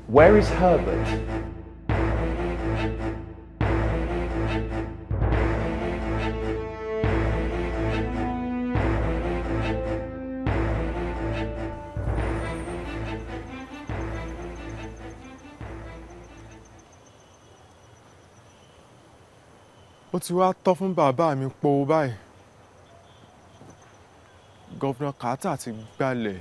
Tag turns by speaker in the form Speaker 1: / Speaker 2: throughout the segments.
Speaker 1: Where is Herbert?
Speaker 2: Ó ti wá tọ́ fún bàbá mi po báyìí. Gọ́vnà Carter ti gbalẹ̀.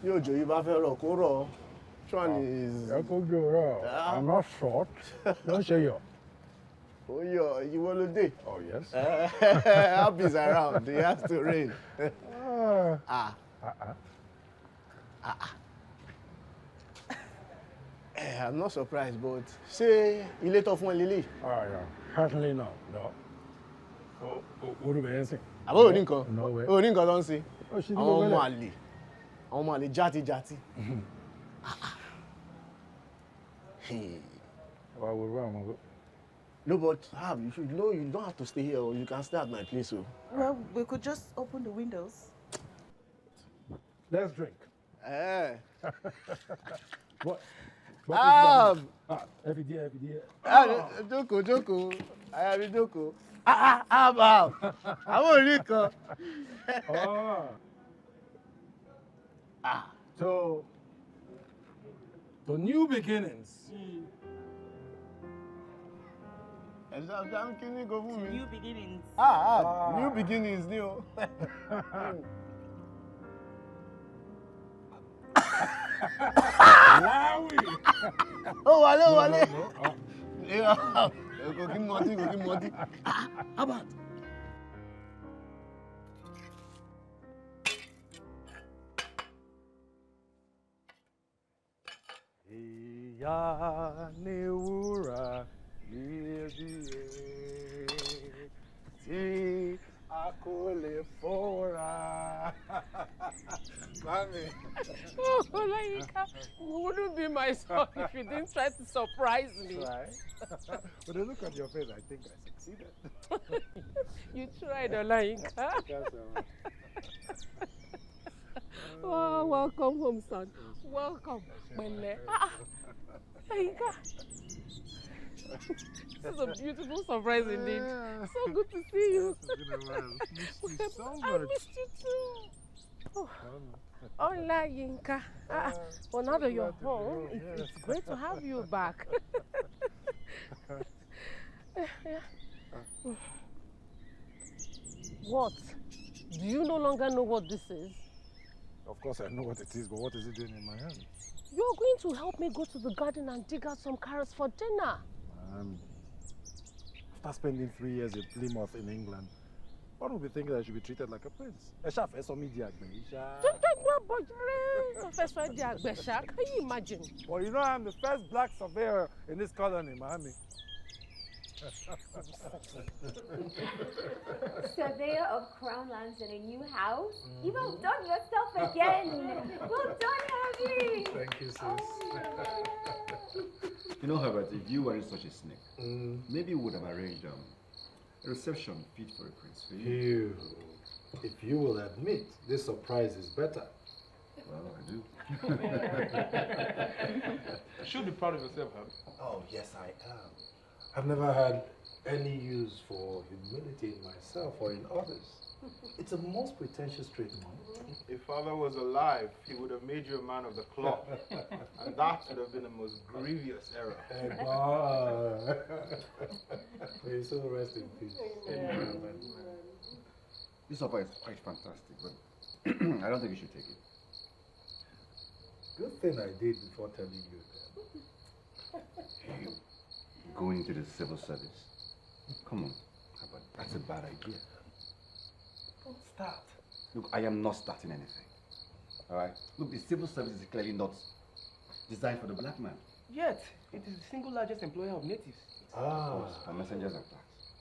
Speaker 3: Yo, Joe, you have a rock. Which one is?
Speaker 4: I'm not short. Don't say you.
Speaker 3: Oh, you want to do?
Speaker 4: Oh, yes.
Speaker 3: Happy's around. It has to rain. I'm not surprised, but say, you let off one lily.
Speaker 4: Yeah. Certainly no. What do you think?
Speaker 3: No way. Oh, Rinko don't see.
Speaker 4: Oh, she's
Speaker 3: not Mali. Oh, Mali, jati. No, but you should know you don't have to stay here, or you can stay at my place. So.
Speaker 5: Well, we could just open the windows.
Speaker 4: Let's drink. What? Every day.
Speaker 3: Joko. I have a Joko. I'm only Rico.
Speaker 4: So, the new beginnings.
Speaker 5: New beginnings.
Speaker 3: New beginnings, new. Oh, wale. Go give money. How about?
Speaker 2: Ìyá ni wúrà iyebíye tí a kò lè fọ́ra. Mami.
Speaker 6: Oh, Olayinka, you wouldn't be my son if you didn't try to surprise me.
Speaker 4: Try. But I look at your face, I think I succeeded.
Speaker 6: You tried, Olayinka. Oh, welcome home, son. Welcome. Olayinka. This is a beautiful surprise indeed. So good to see you. I missed you too. Olayinka. Well, now that you're home, it's great to have you back. What? Do you no longer know what this is?
Speaker 4: Of course I know what it is, but what is it doing in my hand?
Speaker 6: You're going to help me go to the garden and dig out some carrots for dinner.
Speaker 4: After spending 3 years in Plymouth in England, One would be thinking that I should be treated like a prince.
Speaker 6: Can you imagine?
Speaker 4: Well, you know, I'm the first black surveyor in this colony, Miami.
Speaker 1: Surveyor of crown lands in a new house? You've outdone yourself again. Well done, Harvey.
Speaker 4: Thank you, sis.
Speaker 7: You know, Herbert, if you weren't such a snake, maybe we would have arranged a reception fit for a prince for you.
Speaker 4: If you will admit, this surprise is better.
Speaker 7: Well, I do.
Speaker 2: You should be proud of yourself, Herbert.
Speaker 4: Oh, yes, I am. I've never had any use for humility in myself or in others. It's a most pretentious trait, Mom.
Speaker 2: If father was alive, he would have made you a man of the cloth. And that would have been the most grievous error.
Speaker 4: Hey, God. May you so rest in peace.
Speaker 7: Amen. This offer is quite fantastic, but I don't think you should take it.
Speaker 4: Good thing I did before telling you that.
Speaker 7: Hey, going into the civil service. Come on, Herbert, that's a bad idea.
Speaker 4: Don't start.
Speaker 7: Look, I am not starting anything. All right? Look, the civil service is clearly not designed for the black man.
Speaker 8: Yet, it is the single largest employer of natives.
Speaker 7: For messengers and clerks.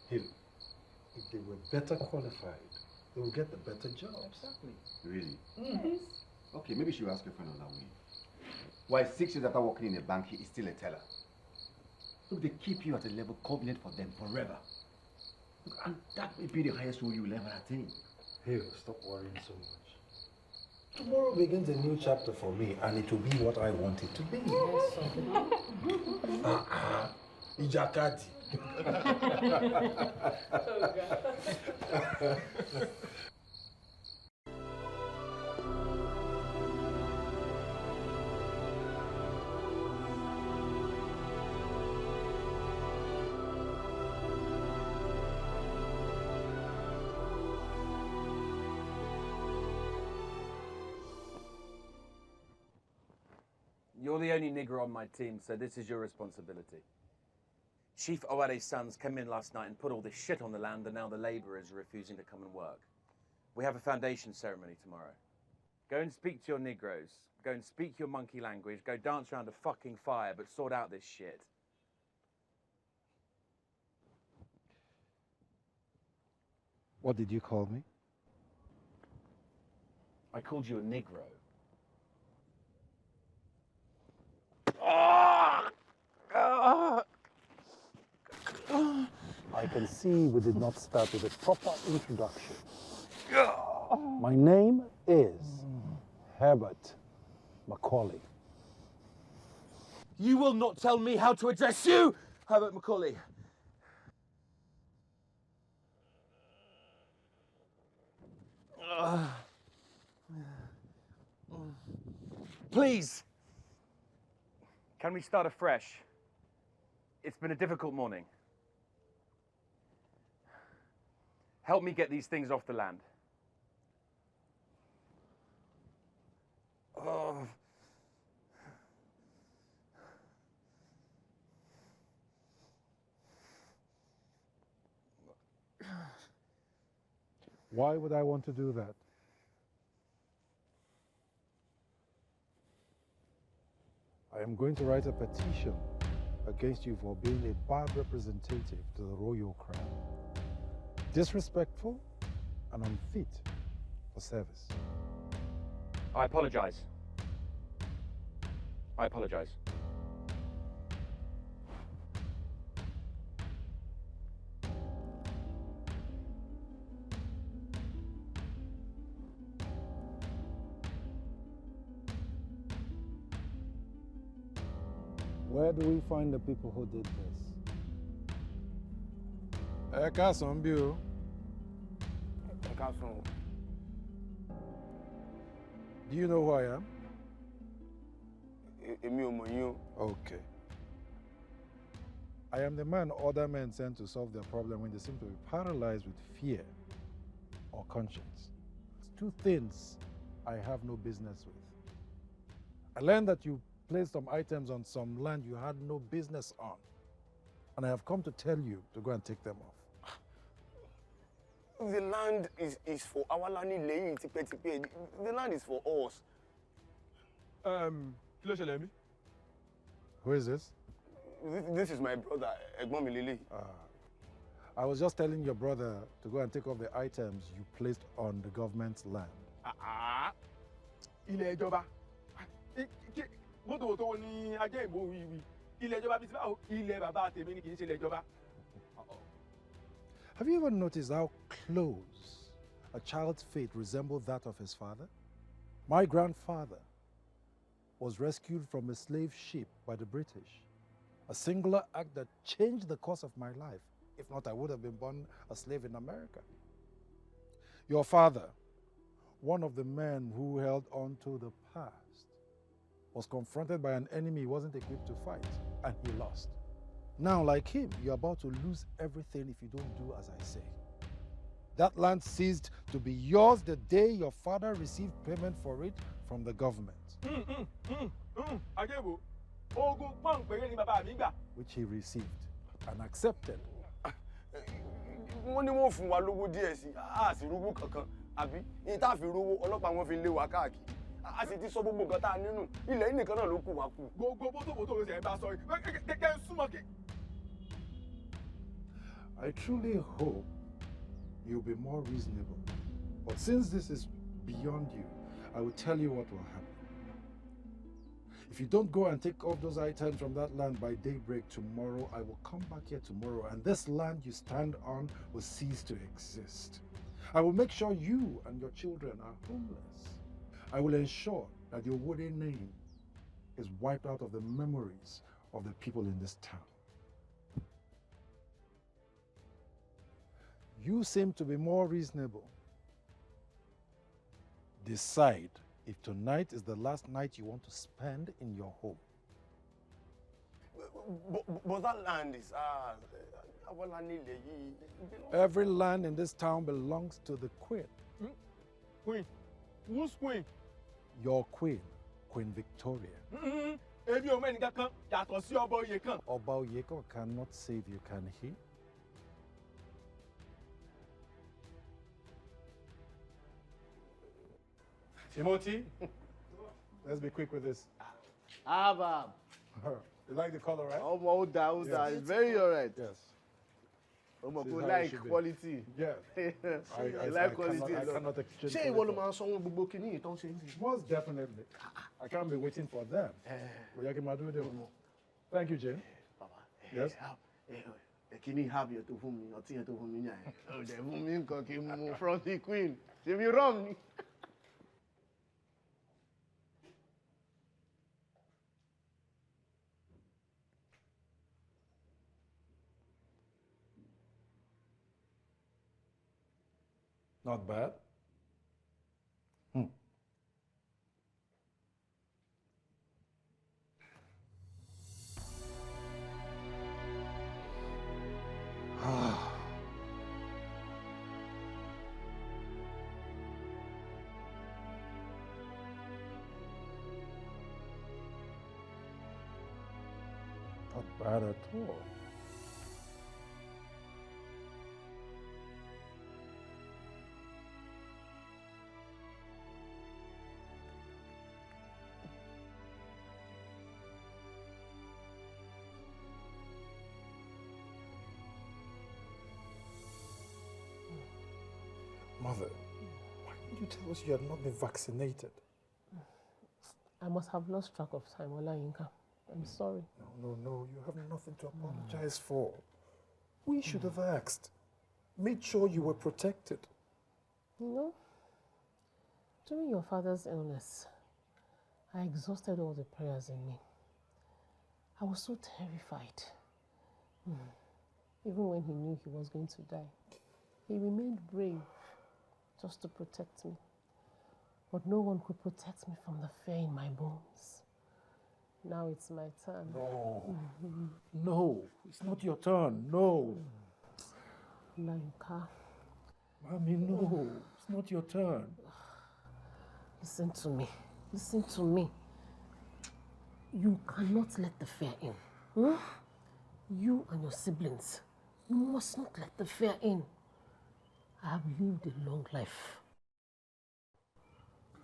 Speaker 4: Hill, if they were better qualified, they would get the better jobs.
Speaker 8: Exactly.
Speaker 7: Really?
Speaker 1: Yes.
Speaker 7: Okay, maybe you ask your friend on that way. Why 6 years after working in a bank, he is still a teller? Look, they keep you at a level convenient for them forever. Look, and that may be the highest role you will ever attain.
Speaker 4: Hill, stop worrying so much. Tomorrow begins a new chapter for me, and it will be what I want it to be. Ijakati.
Speaker 8: You're the only nigger on my team, so this is your responsibility. Chief Ohiere's sons came in last night and put all this shit on the land, and now the labourers are refusing to come and work. We have a foundation ceremony tomorrow. Go and speak to your Negroes. Go and speak your monkey language. Go dance around a fucking fire, but sort out this shit.
Speaker 4: What did you call me?
Speaker 8: I called you a Negro.
Speaker 4: I can see we did not start with a proper introduction. My name is Herbert Macaulay.
Speaker 8: You will not tell me how to address you, Herbert Macaulay. Please, can we start afresh? It's been a difficult morning. Help me get these things off the land. Oh.
Speaker 4: Why would I want to do that? I am going to write a petition against you for being a bad representative to the royal crown. Disrespectful and unfit for service.
Speaker 8: I apologize. I apologize.
Speaker 4: Where do we find the people who did this? Do you know who I am?
Speaker 3: Imoh Umoren.
Speaker 4: Okay. I am the man other men send to solve their problem when they seem to be paralyzed with fear or conscience. It's two things I have no business with. I learned that you placed some items on some land you had no business on. And I have come to tell you to go and take them off.
Speaker 3: The land is for our land. The land is for us.
Speaker 4: Who is this?
Speaker 3: This is my brother, Egbon Milili.
Speaker 4: I was just telling your brother to go and take off the items you placed on the government's land.
Speaker 9: Ilé ìjọba. Mọ́tò tó ní ajé ìbò wíwí. Ilé ìjọba bí ti báwo? Ilé bàbá tèmi ni kì í ṣe ilé ìjọba.
Speaker 4: Have you ever noticed how close a child's fate resembled that of his father? My grandfather was rescued from a slave ship by the British. A singular act that changed the course of my life. If not, I would have been born a slave in America. Your father, one of the men who held on to the past, was confronted by an enemy he wasn't equipped to fight, and he lost. Now, like him, you're about to lose everything if you don't do as I say. That land ceased to be yours the day your father received payment for it from the government. Which he received and accepted.
Speaker 3: Wọ́n ní wọ́n fún wa lówó díẹ̀ sí, a sì rówó kankan, àbí? Ní tá fi rówó, ọlọ́pàá wọn fi lé wa káàkiri. A sì ti sọ gbogbo nǹkan tá a nínú. Ilẹ̀ yìí nìkan náà ló kù wá kù.
Speaker 9: Gbogbo bótóbótó ló ṣe ń bá sọ yìí. Kẹ́kẹ́ súnmọ́ kí.
Speaker 4: I truly hope you'll be more reasonable. But since this is beyond you, I will tell you what will happen. If you don't go and take off those items from that land by daybreak tomorrow, I will come back here tomorrow and this land you stand on will cease to exist. I will make sure you and your children are homeless. I will ensure that your wooden name is wiped out of the memories of the people in this town. You seem to be more reasonable. Decide if tonight is the last night you want to spend in your home.
Speaker 3: But that land is
Speaker 4: Every land in this town belongs to the queen.
Speaker 9: Queen? Who's queen?
Speaker 4: Your queen, Queen Victoria. Oba Oyeko cannot save you, can he? Timothy, let's be quick with this.
Speaker 3: Bob.
Speaker 4: You like the color, right?
Speaker 3: Oh, that is very alright.
Speaker 4: Yes.
Speaker 3: Like quality.
Speaker 4: Yeah. I
Speaker 3: like quality.
Speaker 4: I cannot exchange.
Speaker 3: Ṣé ìwọ ló máa sanwó gbogbo kìíní tó ń ṣe yìí?
Speaker 4: Most definitely. I can't be waiting for them. Thank you, Jane. Yes.
Speaker 3: Kìíní have yẹn tó fún mi, ọtí yẹn tó fún mi yàn. Ọ̀dẹ̀ fún mi nǹkan kí n mú from the queen. Ṣé mi rán mi?
Speaker 4: Not bad. Not bad at all. Mother, why didn't you tell us you had not been vaccinated?
Speaker 6: I must have lost track of time, Olayinka. I'm sorry.
Speaker 4: No, you have nothing to apologize for. We should have asked. Made sure you were protected.
Speaker 6: You know, during your father's illness, I exhausted all the prayers in me. I was so terrified. Even when he knew he was going to die, he remained brave just to protect me. But no one could protect me from the fear in my bones. Now it's my turn.
Speaker 4: No, it's not your turn. No.
Speaker 6: Olayinka.
Speaker 4: Mommy, no, it's not your turn.
Speaker 6: Listen to me. Listen to me. You cannot let the fear in. You and your siblings, you must not let the fear in. I have lived a long life.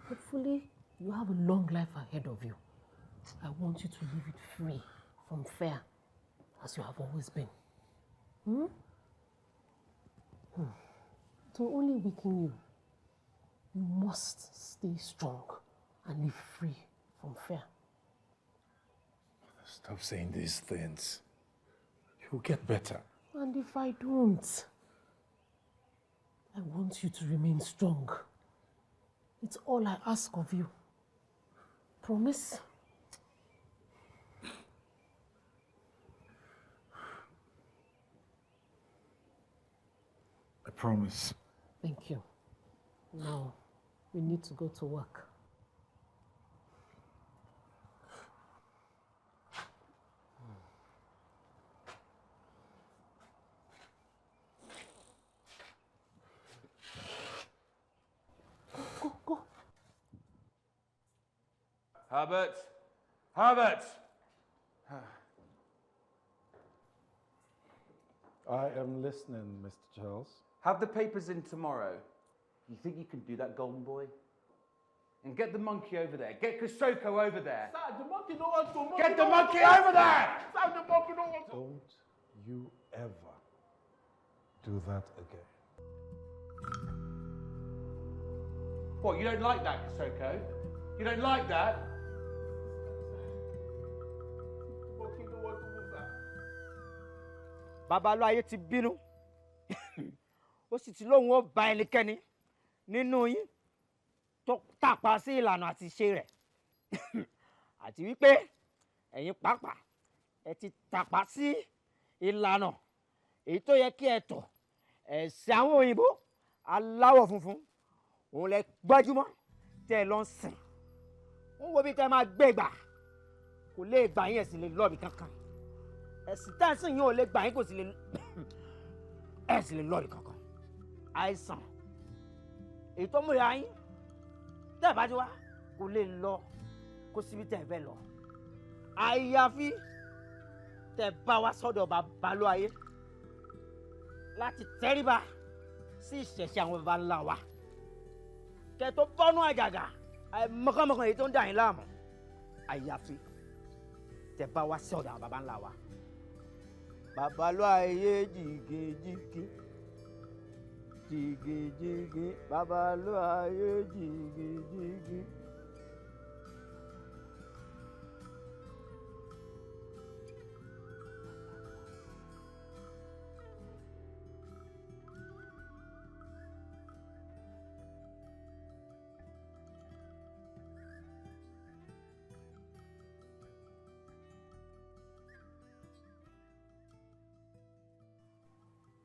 Speaker 6: Hopefully, you have a long life ahead of you. I want you to live it free from fear, as you have always been. To only weaken you, you must stay strong and live free from fear.
Speaker 4: Stop saying these things. You'll get better.
Speaker 6: And if I don't, I want you to remain strong. It's all I ask of you. Promise?
Speaker 4: I promise.
Speaker 6: Thank you. Now, we need to go to work. Go.
Speaker 8: Herbert! Herbert!
Speaker 4: I am listening, Mr. Charles.
Speaker 8: Have the papers in tomorrow. You think you can do that, golden boy? And get the monkey over there. Get Kosoko over there.
Speaker 9: Sir, the monkey don't want to.
Speaker 8: Get the monkey over there!
Speaker 9: Sir, the monkey don't want to.
Speaker 4: Don't you ever do that again.
Speaker 8: What, you don't like that, Kosoko? You don't like that?
Speaker 9: The monkey don't want to move back.
Speaker 10: Babaláyé ti bínú. Ó sì ti lóun ó bá ẹnikẹ́ni nínú yín tó tàpá sí ìlànà àti ìṣe rẹ̀. Àti wípé ẹ̀yin pàápàá ẹ ti tàpá sí ìlànà èyí tó yẹ kí ẹ tọ̀. Ẹ̀sìn àwọn òyìnbó aláwọ̀ funfun òun lẹ gbájúmọ́ tẹ́ ẹ lọ ń sìn. Ń wo bí tẹ́ máa gbé gbà kò lè gbà yín ẹ̀sìn lè lọ́ọ̀bì kankan. Ẹ̀sìn tá à ń sìn yín ò lè gbà yín kò sì lè ẹ̀sìn lè lọ́ọ̀bì kankan. Àìsàn èyí tó mú ìyá yín tẹ́ ẹ bá ti wá kò lè lọ kó síbi tẹ́ ẹ fẹ́ lọ. Àyàfi tẹ́ ẹ bá wá sọ́dọ̀ Babaláyé láti tẹríba sí ìṣẹ̀ṣẹ̀ àwọn baba ńlá wa. Kẹ́ tó bọ́nú àjàgà àìmọ̀kànmọ̀kàn èyí tó ń dà yín láàmú. Àyàfi tẹ́ ẹ bá wá sí ọ̀dọ̀ àwọn baba ńlá wa. Babaláyé jìgìjìgì jìgìjìgì Babaláyé jìgìjìgì.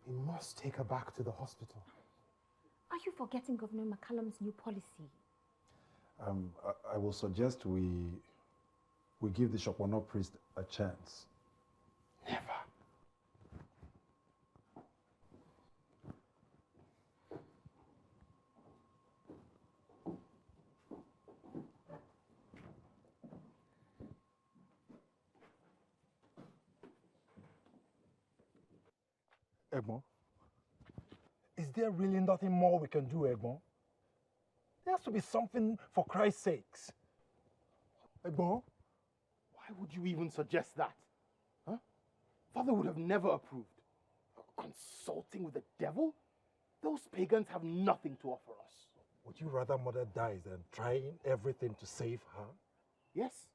Speaker 2: We must take her back to the hospital.
Speaker 1: Are you forgetting Governor McCallum's new policy?
Speaker 4: I will suggest we give the Shokwana priest a chance.
Speaker 2: Never.
Speaker 4: Egbon, is there really nothing more we can do, Egbon? There has to be something for Christ's sakes.
Speaker 2: Egbon, why would you even suggest that? Huh? Father would have never approved. Consulting with the devil? Those pagans have nothing to offer us.
Speaker 4: Would you rather Mother dies than trying everything to save her?
Speaker 2: Yes.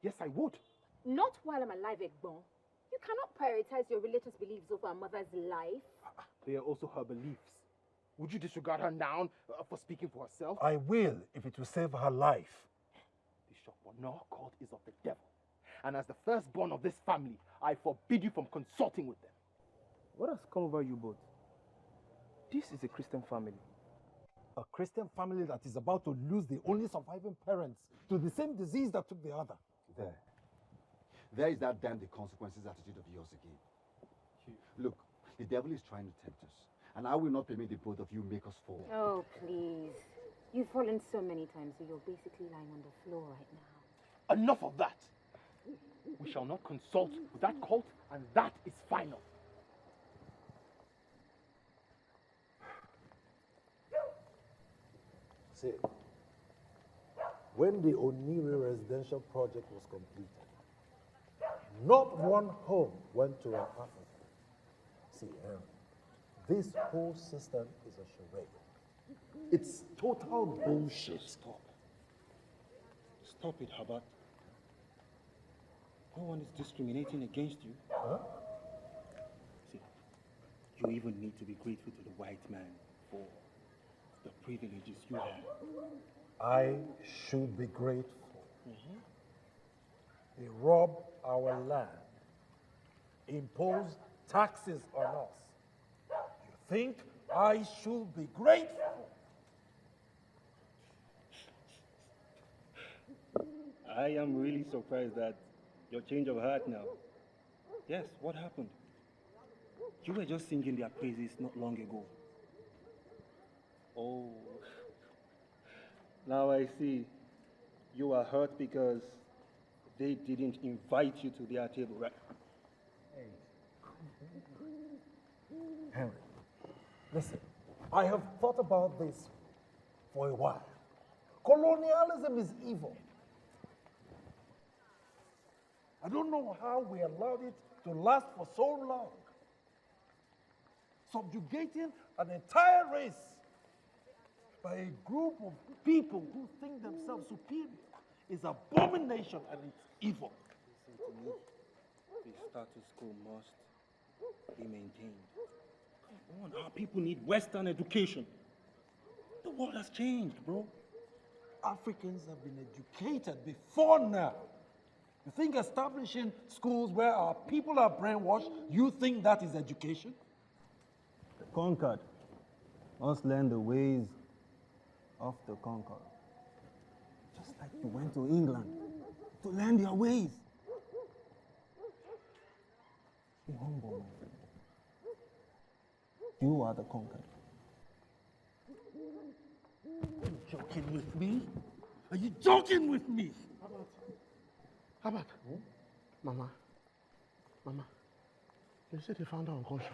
Speaker 2: Yes, I would.
Speaker 1: Not while I'm alive, Egbon. You cannot prioritize your religious beliefs over a mother's life.
Speaker 2: They are also her beliefs. Would you disregard her now for speaking for herself?
Speaker 4: I will, if it will save her life.
Speaker 2: The Shokwana cult is of the devil. And as the firstborn of this family, I forbid you from consulting with them.
Speaker 9: What has come over you both? This is a Christian family.
Speaker 4: A Christian family that is about to lose the only surviving parents to the same disease that took the other.
Speaker 7: There is that damn the consequences attitude of yours again. Look, the devil is trying to tempt us, and I will not permit the both of you make us fall.
Speaker 1: Oh, please. You've fallen so many times, so you're basically lying on the floor right now.
Speaker 2: Enough of that. We shall not consult with that cult, and that is final.
Speaker 4: See, when the Ohiere residential project was completed, not one home went to an African. See, this whole system is a charade. It's total bullshit.
Speaker 9: Stop. Stop it, Herbert. No one is discriminating against you.
Speaker 4: Huh?
Speaker 9: See, you even need to be grateful to the white man for the privileges you have.
Speaker 4: I should be grateful. They rob our land, impose taxes on us. You think I should be grateful?
Speaker 9: I am really surprised at your change of heart now. Yes, what happened? You were just singing their praises not long ago. Oh, now I see. You are hurt because they didn't invite you to their table, right?
Speaker 4: Henry, listen, I have thought about this for a while. Colonialism is evil. I don't know how we allowed it to last for so long. Subjugating an entire race by a group of people who think themselves superior is abomination and it's evil.
Speaker 9: Listen to me. The status quo must be maintained. Come on, our people need Western education. The world has changed, bro.
Speaker 4: Africans have been educated before now. You think establishing schools where our people are brainwashed, you think that is education?
Speaker 9: The conquered must learn the ways of the conquered. Just like you went to England to learn their ways. Be humble, my friend. You are the conquered.
Speaker 4: Are you joking with me? Are you joking with me?
Speaker 2: Herbert, Mama, you said they found her unconscious.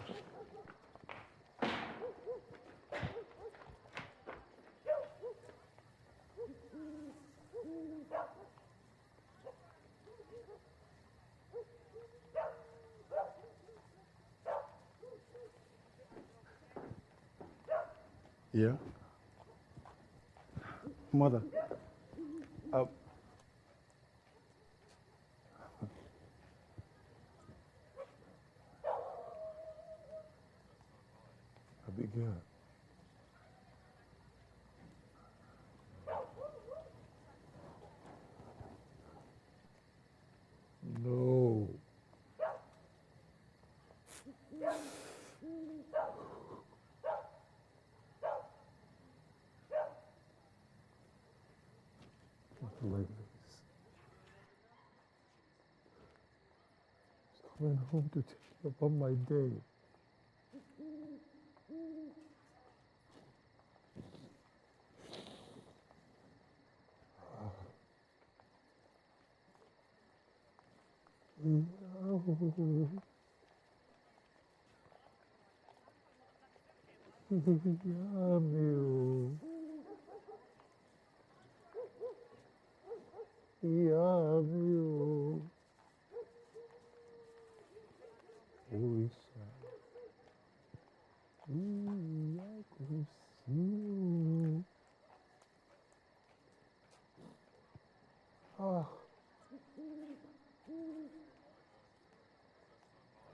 Speaker 4: Yeah? Mother, Abigail. No. Not like this. She's coming home to take me upon my day.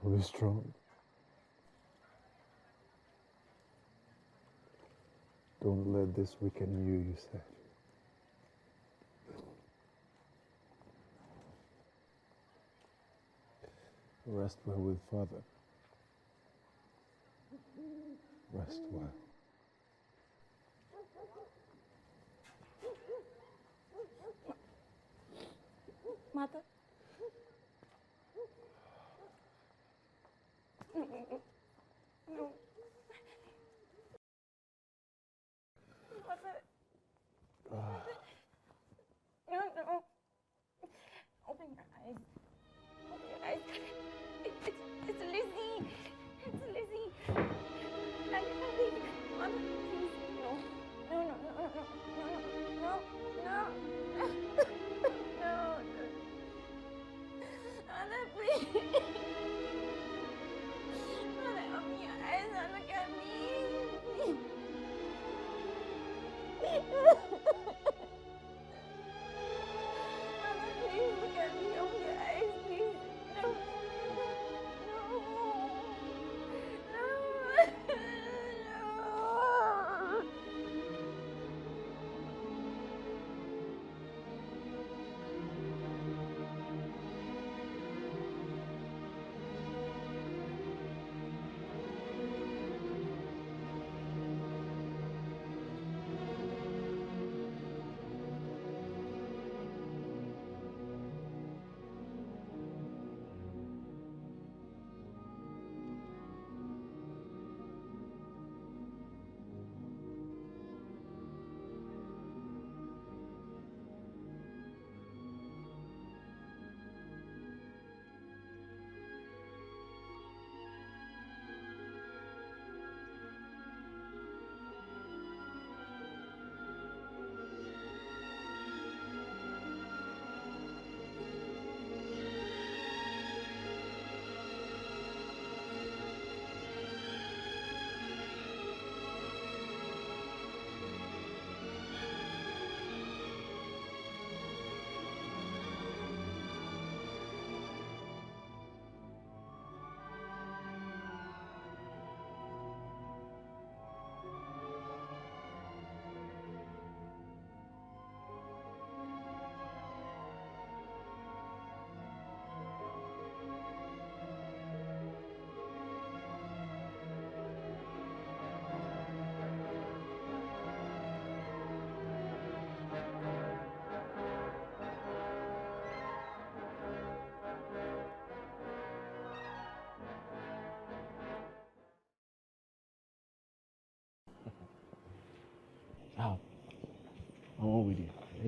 Speaker 4: Be strong. Don't let this weaken you, you said. Rest well with Father. Rest well.
Speaker 1: Mother? No. Mother. No. Open your eyes. Open your eyes. It's Lizzie. It's Lizzie. I'm coming. Mother, please. No.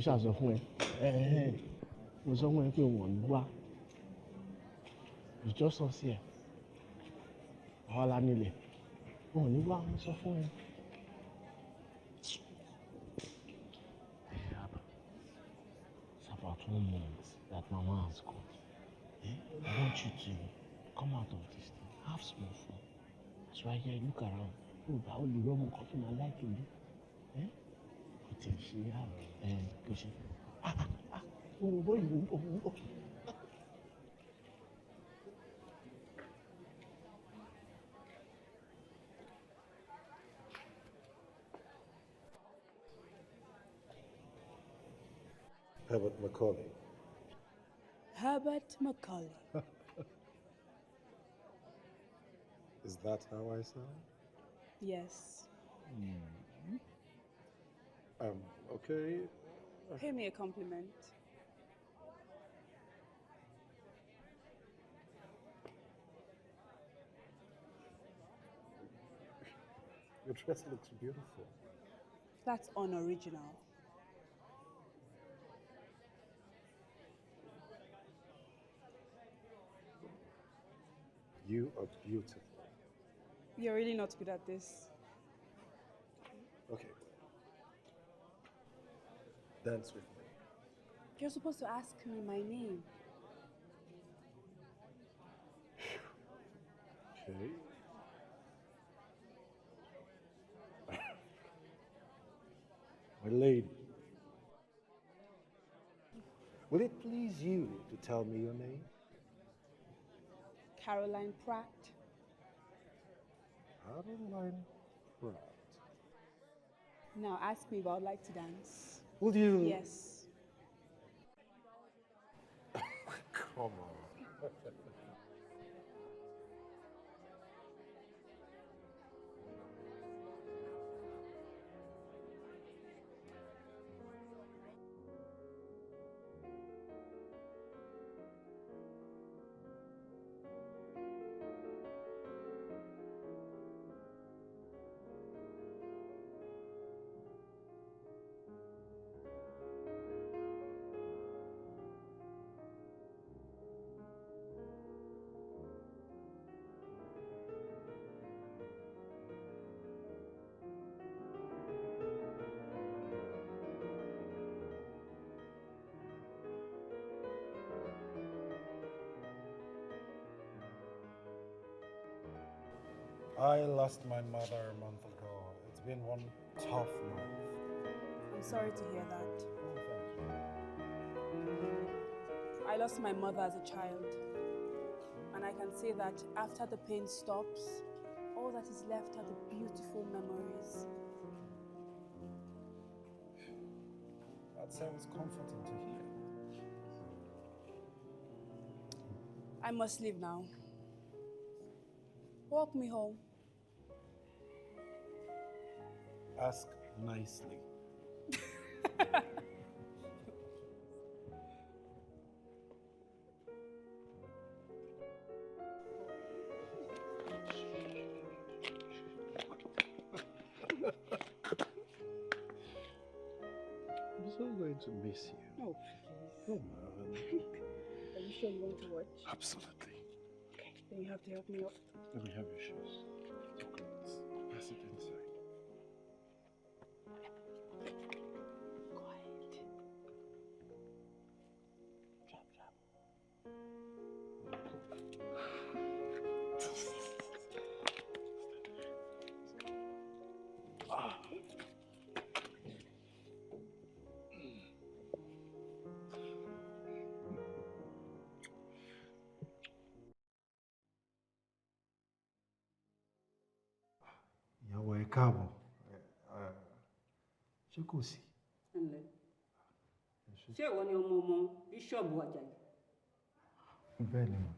Speaker 11: ṣàṣọ fún ẹ mo sọ fún ẹ pé wọ́n ní wá ìjọsọ sí ẹ àwa la nílẹ̀ wọ́n ní wá mo sọ fún ẹ. It's about 2 months that Mama has gone. I want you to come out of this thing, have small fun. So I hear, look around. Oh, that only Roman coffee I like you. Put in she push it. Oh.
Speaker 4: Herbert Macaulay.
Speaker 12: Herbert Macaulay.
Speaker 4: Is that how I sound?
Speaker 12: Yes.
Speaker 4: Okay.
Speaker 12: Pay me a compliment.
Speaker 4: Your dress looks beautiful.
Speaker 12: That's unoriginal.
Speaker 4: You are beautiful.
Speaker 12: You're really not good at this.
Speaker 4: Okay. Dance with me.
Speaker 12: You're supposed to ask me my name.
Speaker 4: Okay. My lady, will it please you to tell me your name?
Speaker 12: Caroline Pratt.
Speaker 4: Caroline Pratt.
Speaker 12: Now ask me if I would like to dance.
Speaker 4: Will you?
Speaker 12: Yes.
Speaker 4: Come on. I lost my mother a month ago. It's been one tough month.
Speaker 12: I'm sorry to hear that.
Speaker 4: Oh, thank you.
Speaker 12: I lost my mother as a child. And I can say that after the pain stops, all that is left are the beautiful memories.
Speaker 4: That sounds comforting to hear.
Speaker 12: I must leave now. Walk me home.
Speaker 4: Ask nicely. I'm so going to miss you.
Speaker 12: Oh, please.
Speaker 4: Come on.
Speaker 12: Are you sure you want to watch?
Speaker 4: Absolutely.
Speaker 12: Okay, then you have to help me up.
Speaker 4: Let me have your shoes. Chocolates. Pass it inside.
Speaker 12: Quiet.
Speaker 4: Chop, chop. Ìyàwó ẹ káàbọ̀. Ṣé kò sí?
Speaker 13: Ǹlẹ́. Ṣé ìwọ ni ọmọ Bíṣọ̀bù Àjàyí?
Speaker 4: Bẹ́ẹ̀ ni mà.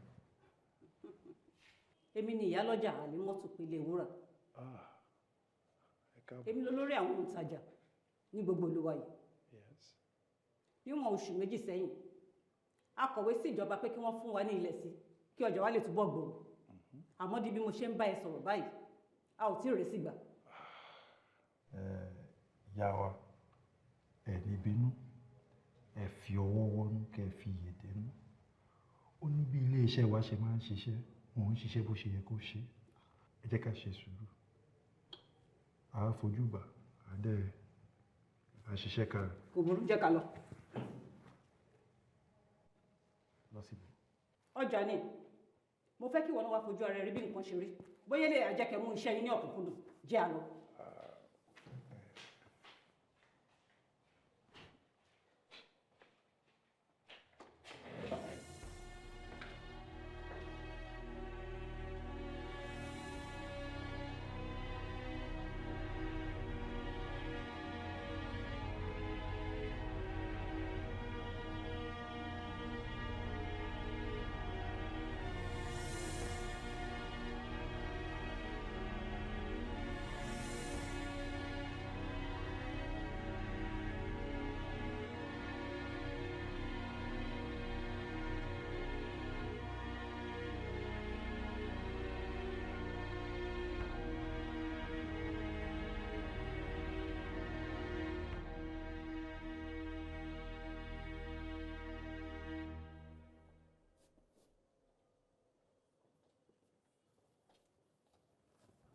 Speaker 13: Èmi ni ìyálọ́jà Àlímọ́tù Pélé Wúrà.
Speaker 4: Ẹ káàbọ̀.
Speaker 13: Èmi lolórí àwọn òǹtajà ní gbogbo Olúwa yìí.
Speaker 4: Yes.
Speaker 13: Níwọ̀n oṣù méjì sẹ́yìn, a kọ̀wé sí ìjọba pé kí wọ́n fún wa ní ilẹ̀ sí kí ọjà wa lè túbọ̀ gbòòrò. Àmọ́ di bí mo ṣe ń bá ẹ sọ̀rọ̀ báyìí, a ò tí ì rèé sí gbà.
Speaker 4: Ìyá wa, ẹ ní bínú. ẹ fi ọwọ́ wọnú kẹ́ fi yèdè nú. Ó ní bí ilé iṣẹ́ wa ṣe máa ń ṣiṣẹ́, wọ́n ń ṣiṣẹ́ bó ṣe yẹ kó ṣe. Ẹ jẹ́ ká ṣe sùúrù. A fojú bà, a dẹ̀ a ṣiṣẹ́ ká.
Speaker 13: Kò burú, jẹ́ ká lọ.
Speaker 4: Lọ síbi.
Speaker 13: Ọjà ni mo fẹ́ kí ìwọ náà wá fojú ara rẹ rí bí nǹkan ṣe rí. Bóyá lè àjẹkẹ́ mú iṣẹ́ yín ní ọ̀kúnkúndùn, jẹ́ àlọ́.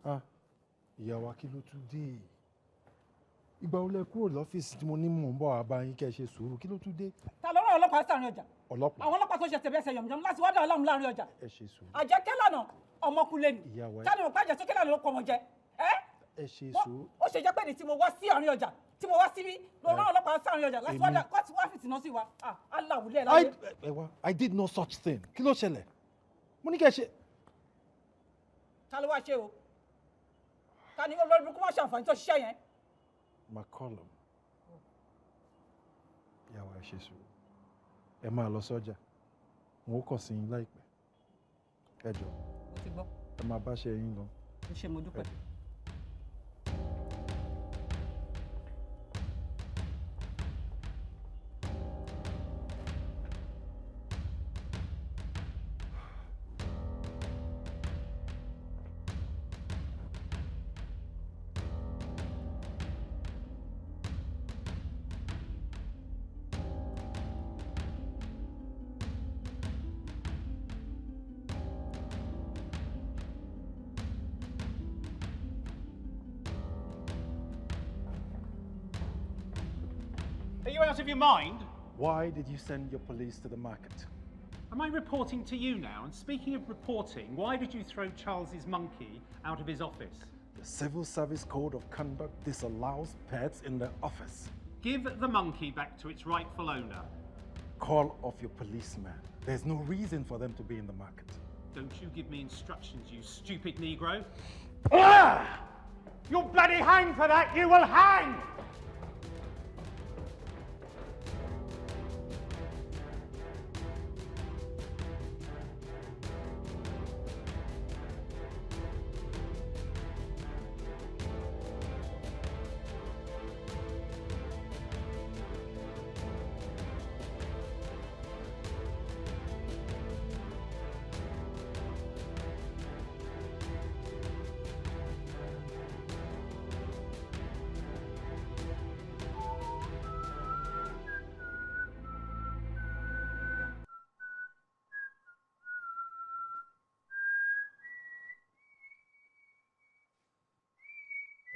Speaker 4: Ah, ìyá wa kí ló tún dé? Ìgbà wo lẹ kúrò lọ́fíìsì tí mo ní mò ń bọ̀ wá bá yín kẹ́ ṣe sùúrù, kí ló tún dé?
Speaker 13: Ta ló rán ọlọ́pàá sáàrin ọjà?
Speaker 4: Ọlọ́pàá.
Speaker 13: Àwọn ọlọ́pàá tó ṣe tẹ̀bẹ́sẹ̀ yọ̀mùyọ̀mù láti wá dá ọlọ́run láàrin ọjà.
Speaker 4: Ẹ ṣe sùúrù.
Speaker 13: Àjẹkẹ́ lànà ọmọkùnrin ni.
Speaker 4: Ìyá wa.
Speaker 13: Káni mo pàjẹ́ sókè lànà ló pọ̀ mọ́ jẹ.
Speaker 4: Ẹ ṣe sùúrù.
Speaker 13: Ó ṣe jẹ́ pé ní tí mo wá sí àárín ọjà, tí mo wá síbí, ló rán ọlọ́pàá sáàrin ọjà láti wá dá kọ́ọ̀tù wá fìtìná sí wa. Aláwùlẹ̀ láyé.
Speaker 4: I did no such thing. Kí ló ṣẹlẹ̀? Mo ní kẹ́ ṣe.
Speaker 13: Ta ló wá ṣe o? Ta ni olórí burúkú máa ṣàǹfààní tó ṣiṣẹ́ yẹn?
Speaker 4: Macaulay. Ìyá wa ẹ ṣe sùúrù. Ẹ máa lọ sọ́jà. N ó kàn sí yín láìpẹ́. Ẹ jọ̀ọ́.
Speaker 13: Mo ti gbọ́.
Speaker 4: Ẹ máa bá ṣe yín lọ.
Speaker 13: Ẹ ṣé, mo dúpẹ́.
Speaker 14: Are you out of your mind?
Speaker 4: Why did you send your police to the market?
Speaker 14: Am I reporting to you now? And speaking of reporting, why did you throw Charles's monkey out of his office?
Speaker 4: The Civil Service Code of Conduct disallows pets in the office.
Speaker 14: Give the monkey back to its rightful owner.
Speaker 4: Call off your policeman. There's no reason for them to be in the market.
Speaker 14: Don't you give me instructions, you stupid Negro.
Speaker 15: Ah! You'll bloody hang for that, you will hang!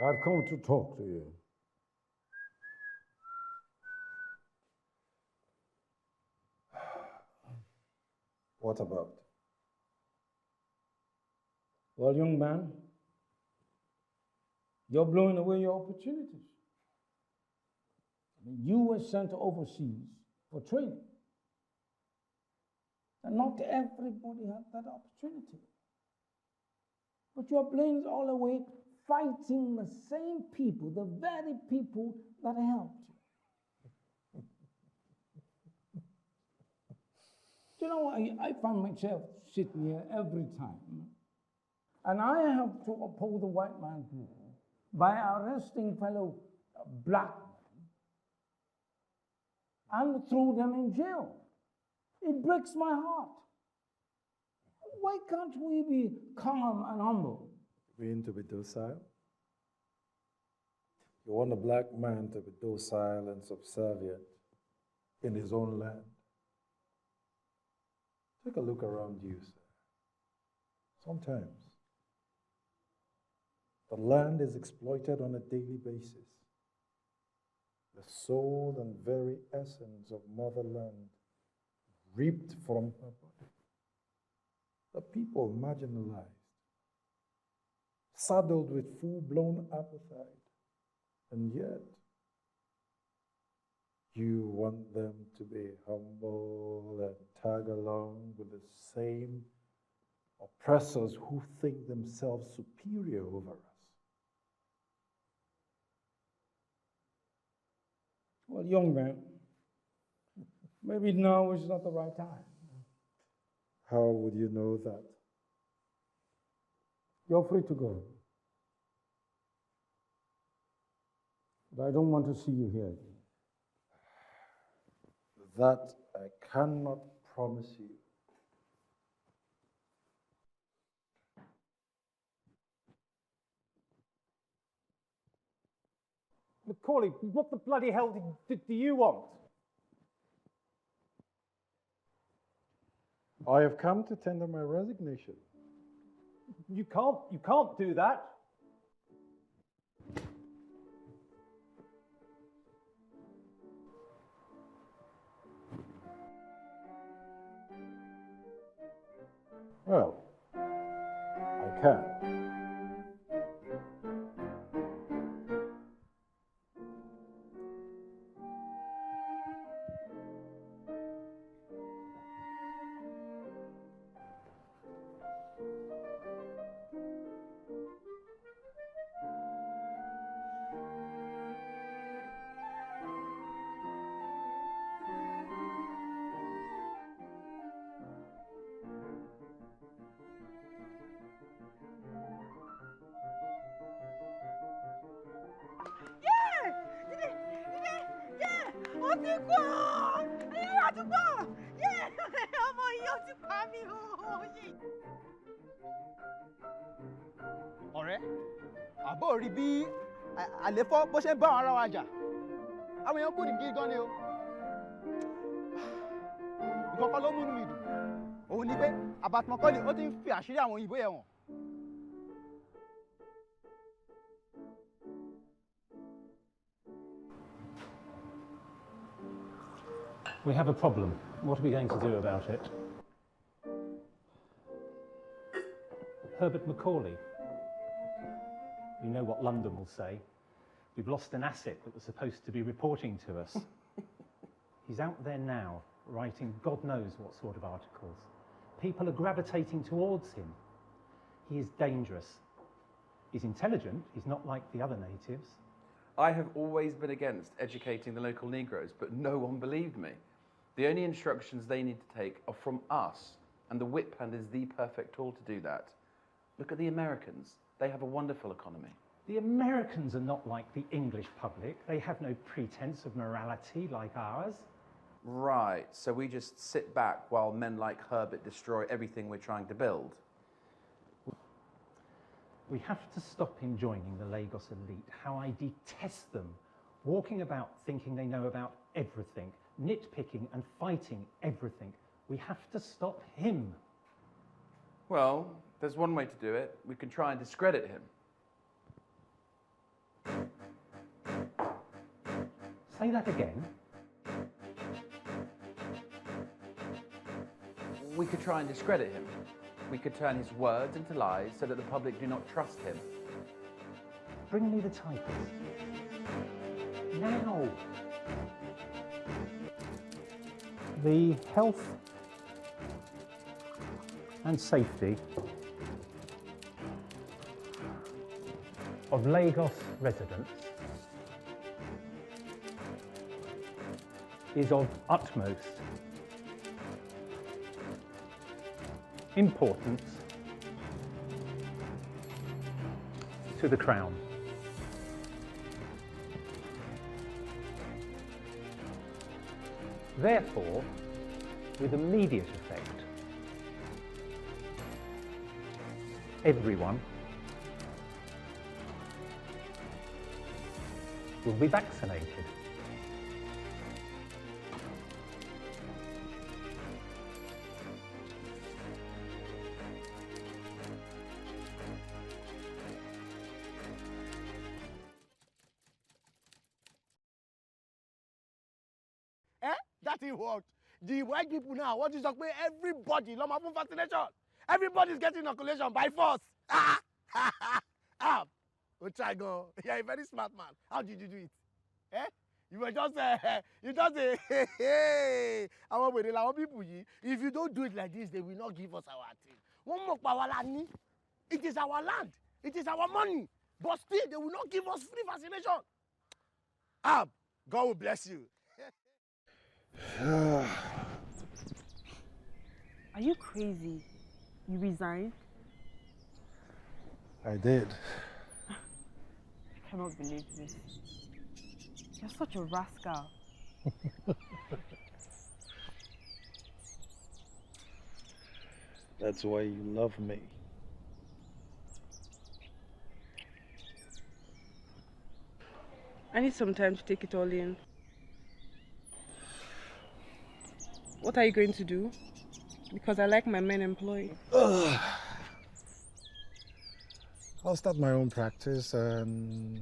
Speaker 16: I've come to talk to you.
Speaker 4: What about?
Speaker 16: Well, young man, you're blowing away your opportunities. I mean, you were sent overseas for training. And not everybody had that opportunity. But you're blowing it all away, fighting the same people, the very people that helped you. You know, I find myself sitting here every time, and I have to uphold the white man's rule by arresting fellow black men and throw them in jail. It breaks my heart. Why can't we be calm and humble?
Speaker 4: You mean to be docile? You want a black man to be docile and subservient. in his own land. Take a look around you, sir. Sometimes the land is exploited on a daily basis. The soul and very essence of motherland ripped from her body. The people marginalized, saddled with full-blown appetite, and yet you want them to be humble and tag along with the same oppressors who think themselves superior over us.
Speaker 16: Well, young man, maybe now is not the right time.
Speaker 4: How would you know that?
Speaker 16: You're free to go. But I don't want to see you here again.
Speaker 4: That I cannot promise you.
Speaker 14: Macaulay, what the bloody hell do you want?
Speaker 4: I have come to tender my resignation.
Speaker 14: You can't do that.
Speaker 4: Well, I can.
Speaker 17: Ọ̀rẹ́, àbọ̀ rí bí àléfọ́ bó ṣe ń bá àwọn ará wa jà. Àwọn èèyàn kùdì gidi gan ni o. Ìkọ̀kọ̀ ló múnú mi dùn. Òun ni pé Herbert Macaulay ó ti ń fi àṣírí àwọn òyìnbó yẹn hàn.
Speaker 14: We have a problem. What are we going to do about it? Herbert Macaulay. You know what London will say. We've lost an asset that was supposed to be reporting to us. He's out there now, writing God knows what sort of articles. People are gravitating towards him. He is dangerous. He's intelligent. He's not like the other natives.
Speaker 8: I have always been against educating the local Negroes, but no one believed me. The only instructions they need to take are from us, and the whip hand is the perfect tool to do that. Look at the Americans. They have a wonderful economy.
Speaker 14: The Americans are not like the English public. They have no pretense of morality like ours.
Speaker 8: Right, so we just sit back while men like Herbert destroy everything we're trying to build.
Speaker 14: We have to stop him joining the Lagos elite. How I detest them. Walking about thinking they know about everything, nitpicking and fighting everything. We have to stop him.
Speaker 8: Well, there's one way to do it. We can try and discredit him.
Speaker 14: Say that again.
Speaker 8: We could try and discredit him. We could turn his words into lies so that the public do not trust him.
Speaker 14: Bring me the typist. Now. The health and safety of Lagos residents is of utmost importance to the Crown. Therefore, with immediate effect, everyone will be vaccinated.
Speaker 3: that thing worked. The white people now want to talk about everybody. Loma for vaccination. Everybody's getting inoculation by force. Ochago, you're a very smart man. How did you do it? Eh? You were just, you just, hey, our people, if you don't do it like this, they will not give us our thing. One more power land. It is our land. It is our money. But still, they will not give us free vaccination. God will bless you.
Speaker 12: Are you crazy? You resigned?
Speaker 4: I did.
Speaker 12: I cannot believe this. You're such a rascal.
Speaker 4: That's why you love me.
Speaker 12: I need some time to take it all in. What are you going to do? Because I like my men employed.
Speaker 4: I'll start my own practice, and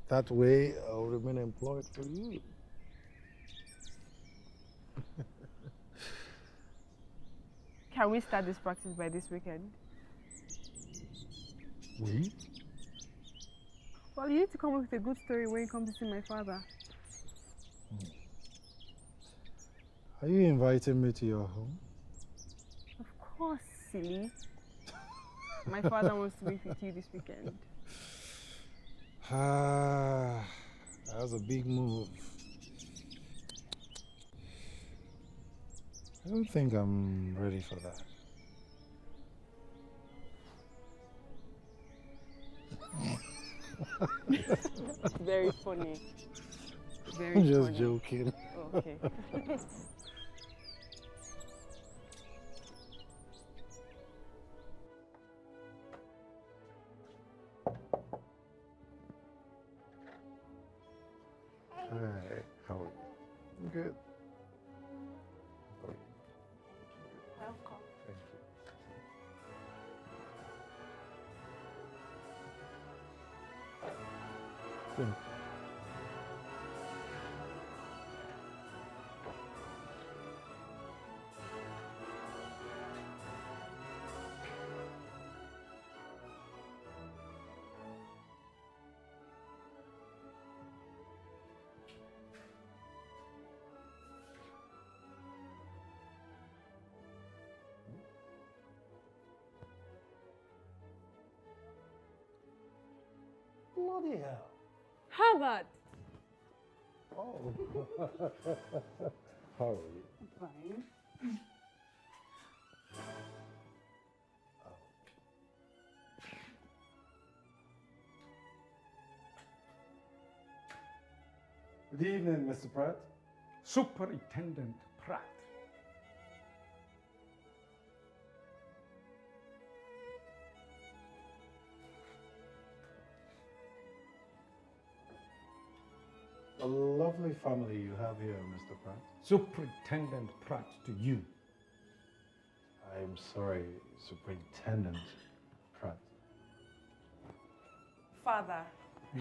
Speaker 4: that way I'll remain employed for you.
Speaker 12: Can we start this practice by this weekend?
Speaker 4: We?
Speaker 12: Well, you need to come up with a good story when you come to see my father.
Speaker 4: Are you inviting me to your home?
Speaker 12: Of course, silly. My father wants to meet with you this weekend.
Speaker 4: That's a big move. I don't think I'm ready for that.
Speaker 12: Very funny. Very
Speaker 4: I'm just
Speaker 12: funny.
Speaker 4: joking.
Speaker 12: Oh, okay.
Speaker 4: Hi, how are you? I'm good. How are you?
Speaker 12: Welcome.
Speaker 4: Thank you. Thank you.
Speaker 3: Bloody hell.
Speaker 12: Herbert!
Speaker 4: Oh. How are you?
Speaker 12: Fine.
Speaker 4: Good evening, Mr. Pratt.
Speaker 15: Superintendent Pratt.
Speaker 4: A lovely family you have here, Mr. Pratt.
Speaker 15: Superintendent Pratt to you.
Speaker 4: I'm sorry, Superintendent Pratt.
Speaker 12: Father,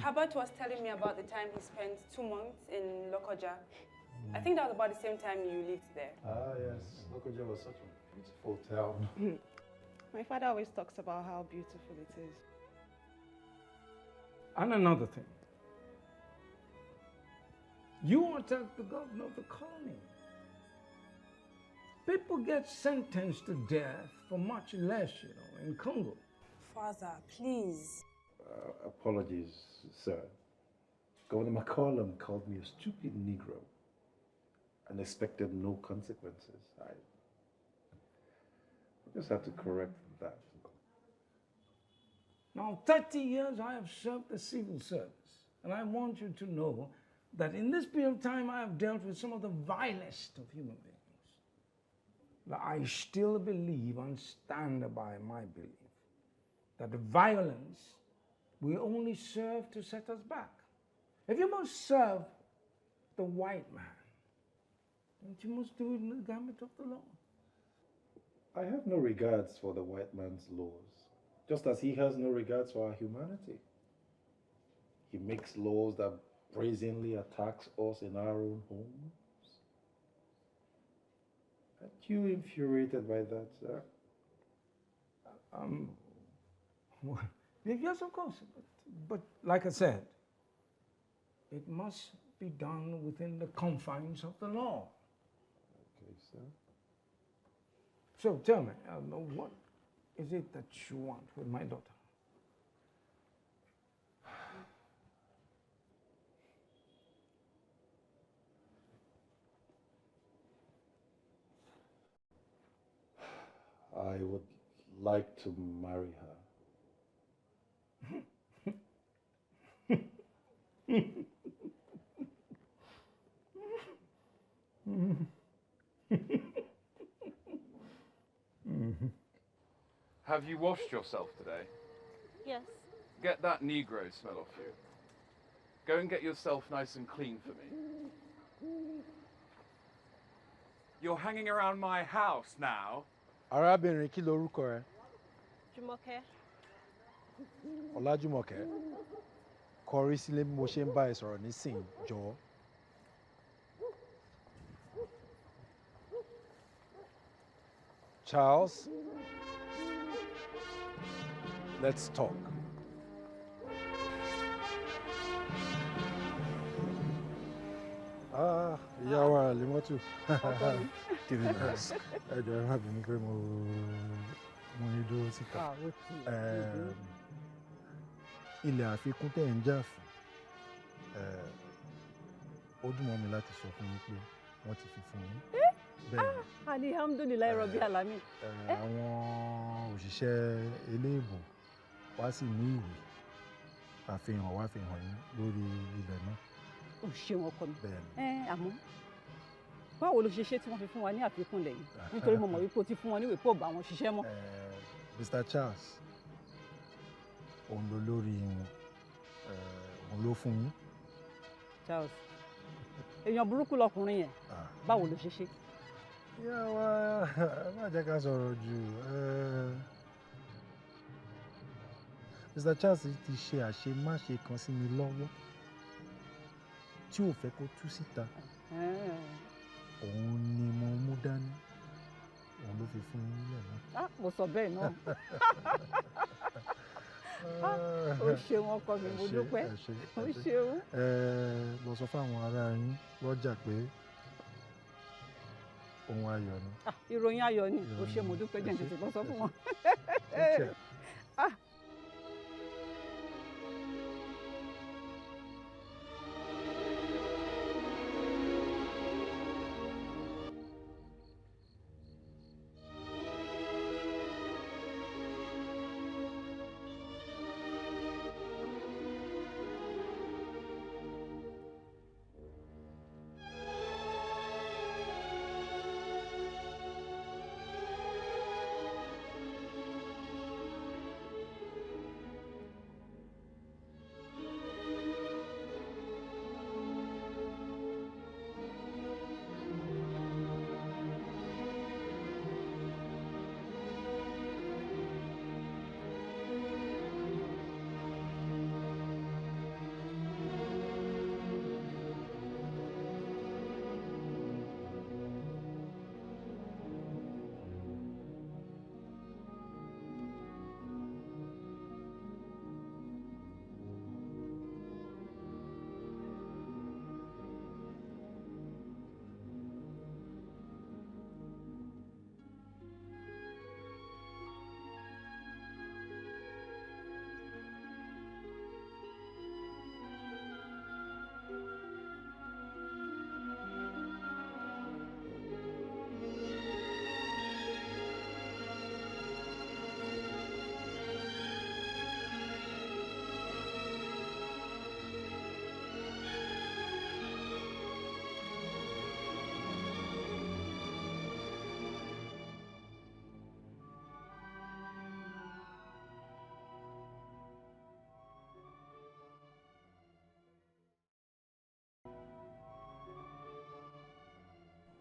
Speaker 12: Herbert was telling me about the time he spent 2 months in Lokoja. I think that was about the same time you lived there.
Speaker 4: Ah, yes. Lokoja was such a beautiful town.
Speaker 12: My father always talks about how beautiful it is.
Speaker 15: And another thing. You attacked the governor of the colony. People get sentenced to death for much less, in Congo.
Speaker 12: Father, please.
Speaker 4: Apologies, sir. Governor McCollum called me a stupid Negro and expected no consequences. I just had to correct that.
Speaker 15: Now, 30 years I have served the civil service, and I want you to know that in this period of time I have dealt with some of the vilest of human beings. But I still believe and stand by my belief that the violence will only serve to set us back. If you must serve the white man, then you must do it in the gambit of the law.
Speaker 4: I have no regards for the white man's laws, just as he has no regards for our humanity. He makes laws that brazenly attacks us in our own homes. you infuriated by that, sir?
Speaker 15: Well, yes, of course. But like I said, it must be done within the confines of the law.
Speaker 4: Okay, sir.
Speaker 15: So tell me, what is it that you want with my daughter?
Speaker 4: I would like to marry her.
Speaker 18: Have you washed yourself today?
Speaker 1: Yes.
Speaker 18: Get that Negro smell off you. Go and get yourself nice and clean for me. You're hanging around my house now.
Speaker 4: Arábìnrin, kí lorúkọ rẹ?
Speaker 6: Jùmọ̀kẹ́.
Speaker 4: Ọlájùmọ̀kẹ́. Kọrí sílé bí mo ṣe ń bá ẹ sọ̀rọ̀ nísìnyí, jọ̀ọ́. Charles, let's talk. Ìyá wa Limọ́tù. Kí ni bẹ́ẹ̀? Ẹ jọ̀ọ́ ẹ má bínú pé mo ní dúró síta. Ilẹ̀ àfikún tẹ̀ ń jà fún. Ó dùn mọ́ mi láti sọ fún yín pé wọ́n ti fi fún yín. Bẹ́ẹ̀ni.
Speaker 13: Alihamdulilayi Rabbi Alamin.
Speaker 4: Àwọn òṣìṣẹ́ eléèbò wá sì ní ìwé àfihàn wá fi hàn yín lórí ilẹ̀ náà.
Speaker 13: Ó ṣe wọn kọ mi. Àmọ́ báwo ló ṣe ṣe tí wọ́n fi fún wa ní àfikún lẹ́yìn nítorí mo mọ̀ wípé o ti fún wọn níwèé pé ò bá wọn ṣiṣẹ́ mọ́.
Speaker 4: Mr. Charles, òun ló lórí wọn, òun ló fún yín.
Speaker 13: Charles, èèyàn burúkú lọkùnrin yẹn, báwo ló ṣe ṣe?
Speaker 4: Ìyá wa, má jẹ́ ká sọ̀rọ̀ jù. Mr. Charles ti ṣe àṣemáṣe kan sí mi lọ́wọ́ tí ò fẹ́ kó tú síta. Òun ni mo mú dání, òun ló fi fún yín nílẹ̀ náà.
Speaker 13: Mo sọ bẹ́ẹ̀ náà. Ó ṣeun ọkọ mi, mo dúpẹ́. Ó ṣeun.
Speaker 4: Lọ sọ fáwọn ará yín lọ́jà pé ohun ayọ̀ ni.
Speaker 13: Ìròyìn ayọ̀ ni, ó ṣe mo dúpẹ́ jẹ́ tètè lọ sọ fún wọn.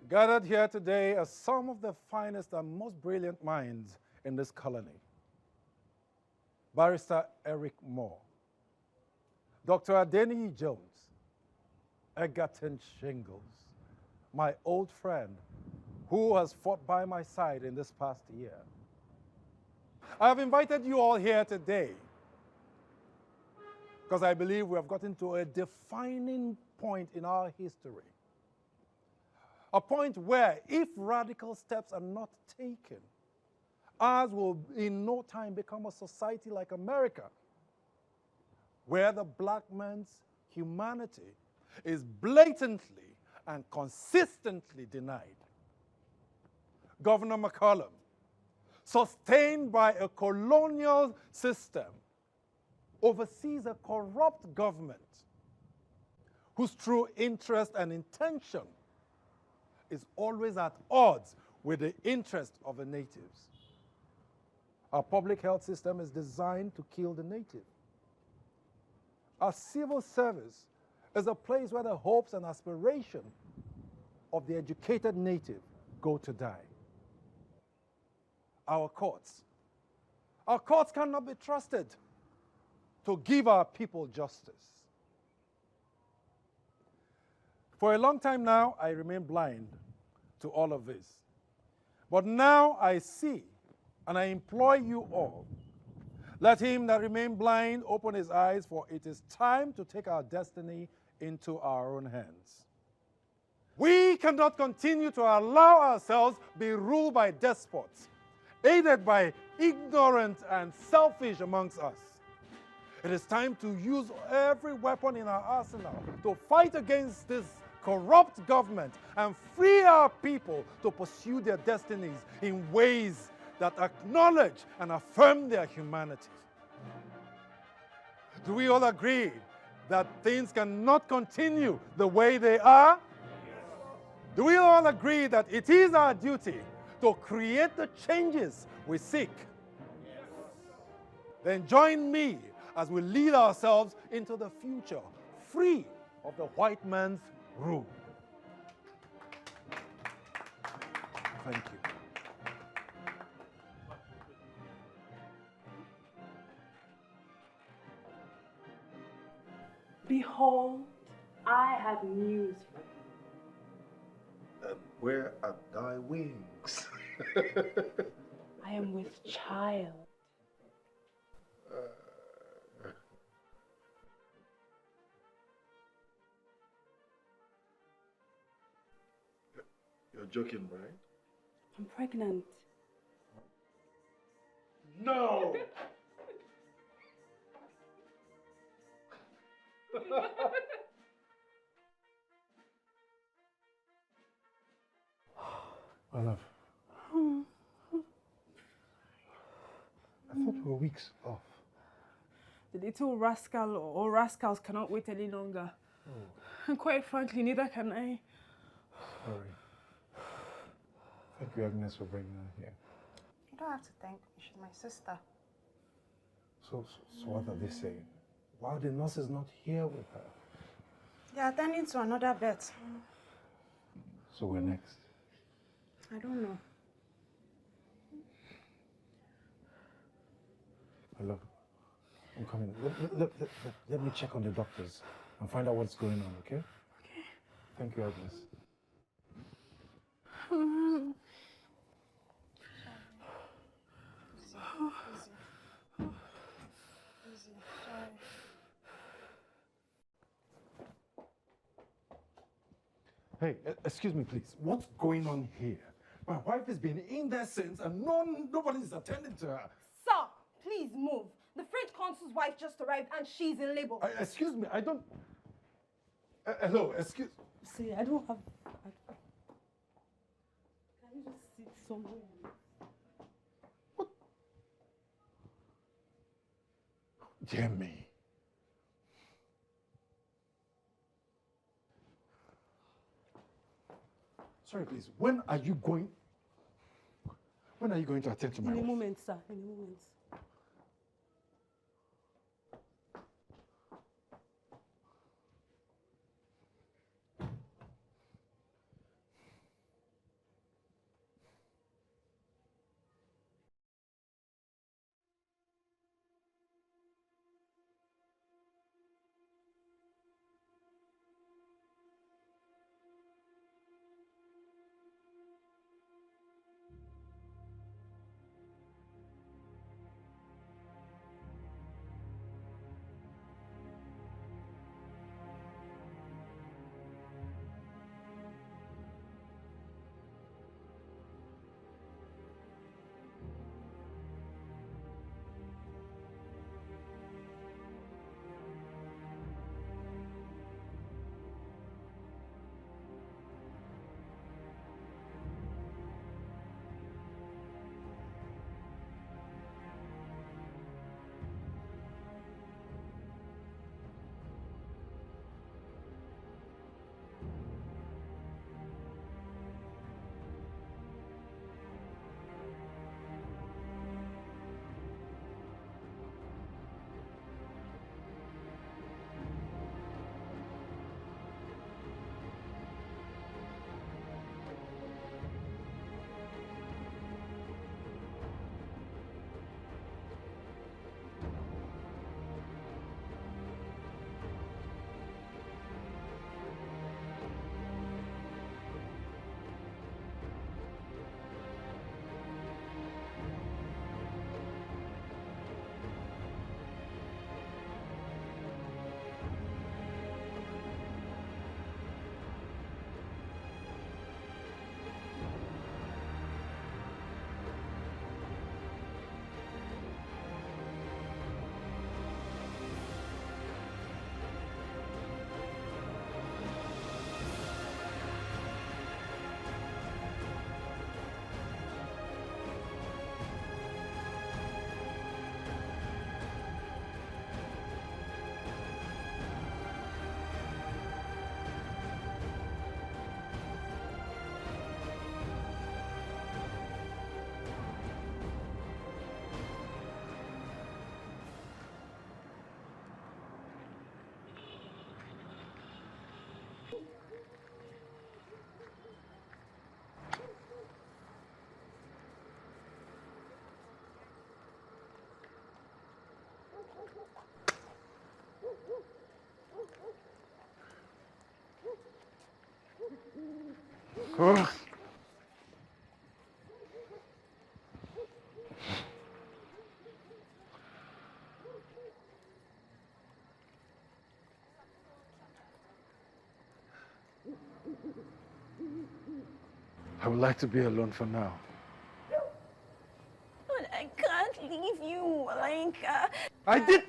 Speaker 4: Gathered here today are some of the finest and most brilliant minds in this colony. Barrister Eric Moore, Dr. Adeniyi Jones, Egerton Shingles, my old friend, who has fought by my side in this past year. I have invited you all here today because I believe we have gotten to a defining point in our history. A point where, if radical steps are not taken, ours will in no time become a society like America, where the black man's humanity is blatantly and consistently denied. Governor McCollum, sustained by a colonial system, oversees a corrupt government whose true interest and intention is always at odds with the interest of the natives. Our public health system is designed to kill the native. Our civil service is a place where the hopes and aspirations of the educated native go to die. Our courts cannot be trusted to give our people justice. For a long time now, I remain blind to all of this. But now I see, and I implore you all, let him that remain blind open his eyes, for it is time to take our destiny into our own hands. We cannot continue to allow ourselves be ruled by despots, aided by ignorant and selfish amongst us. It is time to use every weapon in our arsenal to fight against this corrupt government and free our people to pursue their destinies in ways that acknowledge and affirm their humanity. Do we all agree that things cannot continue the way they are? Do we all agree that it is our duty to create the changes we seek? Then join me as we lead ourselves into the future, free of the white man's rule. Thank you.
Speaker 12: Behold, I have news for you.
Speaker 4: Where are thy wings?
Speaker 12: I am with child.
Speaker 4: You're joking, right?
Speaker 12: I'm pregnant.
Speaker 4: No! My love, I thought we were weeks off.
Speaker 12: The little rascal or rascals cannot wait any longer.
Speaker 4: Oh.
Speaker 12: And quite frankly, neither can I.
Speaker 4: Sorry. Thank you, Agnes, for bringing her here.
Speaker 19: You don't have to thank me. She's my sister.
Speaker 4: So what are they saying? Why are the nurses not here with her?
Speaker 19: They're attending to another vet.
Speaker 4: So we're next.
Speaker 19: I don't know.
Speaker 4: My love, I'm coming. Let me check on the doctors and find out what's going on, okay?
Speaker 12: Okay.
Speaker 4: Thank you, Agnes. Hey, excuse me, please. What's going on here? My wife has been in there since, and nobody's attending to her.
Speaker 20: Sir, please move. The French consul's wife just arrived, and she's in labor.
Speaker 4: Excuse me, I don't... hello, excuse...
Speaker 12: See, I don't have... Can you just sit somewhere?
Speaker 4: What? Dear me. Sorry, please. When are you going to attend to my wife?
Speaker 12: In a moment, sir. In a moment.
Speaker 4: Oh. I would like to be alone for now.
Speaker 20: But I can't leave you, like.
Speaker 4: I did.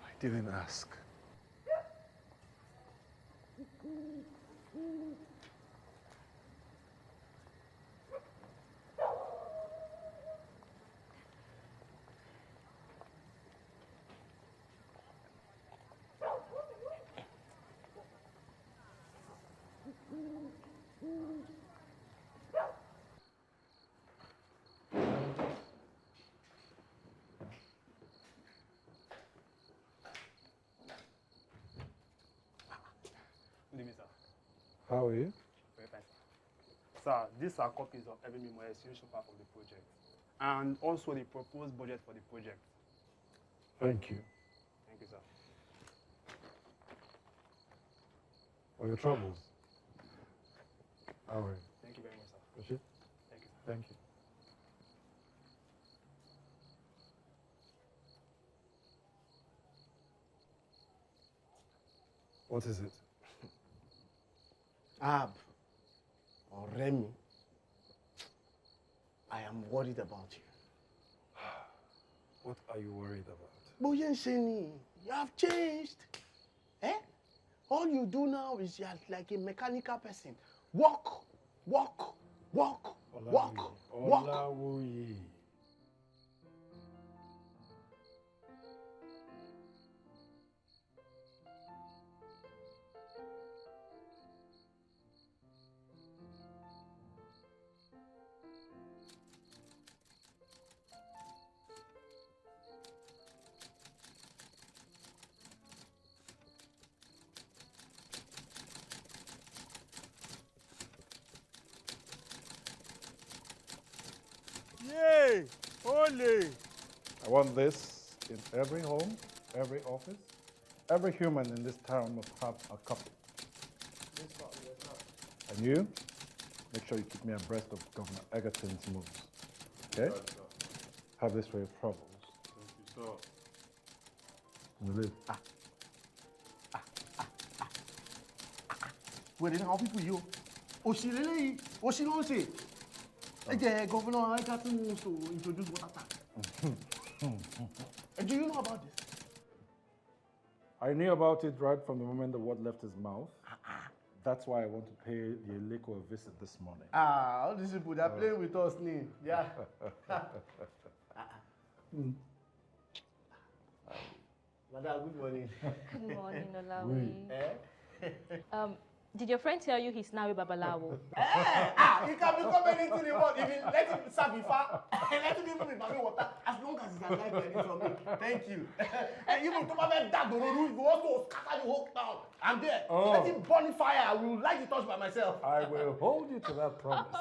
Speaker 4: I didn't ask.
Speaker 21: Good evening, sir.
Speaker 4: How are you?
Speaker 21: Very fine, sir. Sir, these are copies of every memo exchange so far from the project, and also the proposed budget for the project.
Speaker 4: Thank you
Speaker 21: Thank you, sir.
Speaker 4: for your troubles. All right.
Speaker 21: Thank you very much, sir.
Speaker 4: Rashid?
Speaker 21: Thank you, sir.
Speaker 4: Thank you. What is it?
Speaker 3: Ab, or Remy, I am worried about you.
Speaker 4: What are you worried about?
Speaker 3: Boyen Sheni, you have changed. Eh? All you do now is you're like a mechanical person. Walk, walk, walk, walk, walk.
Speaker 4: Olawuyi.
Speaker 3: Yay! Ole!
Speaker 4: I want this in every home, every office. Every human in this town must have a copy. And you, make sure you keep me abreast of Governor Egerton's moves. Okay? Have this for your troubles.
Speaker 21: Thank you, sir.
Speaker 4: You live.
Speaker 3: Where did how people you? Oshilele, Oshilonse. The governor Egerton wants to introduce water tax. And do you know about this?
Speaker 4: I knew about it right from the moment the word left his mouth. That's why I want to pay the Eleko a visit this morning.
Speaker 3: All these people, they're playing with us, yeah. Madam, good morning.
Speaker 22: Good morning, Olawi. Did your friend tell you he's now a Babalawo?
Speaker 3: He can become anything he wants. If you let him serve Ifa, and let him even be Mami water, as long as he's alive, learning from me. Thank you. And even to my dad, if you want to scatter the whole town, I'm there.
Speaker 4: Oh.
Speaker 3: Let him burn fire. I will light the torch by myself.
Speaker 4: I will hold you to that promise.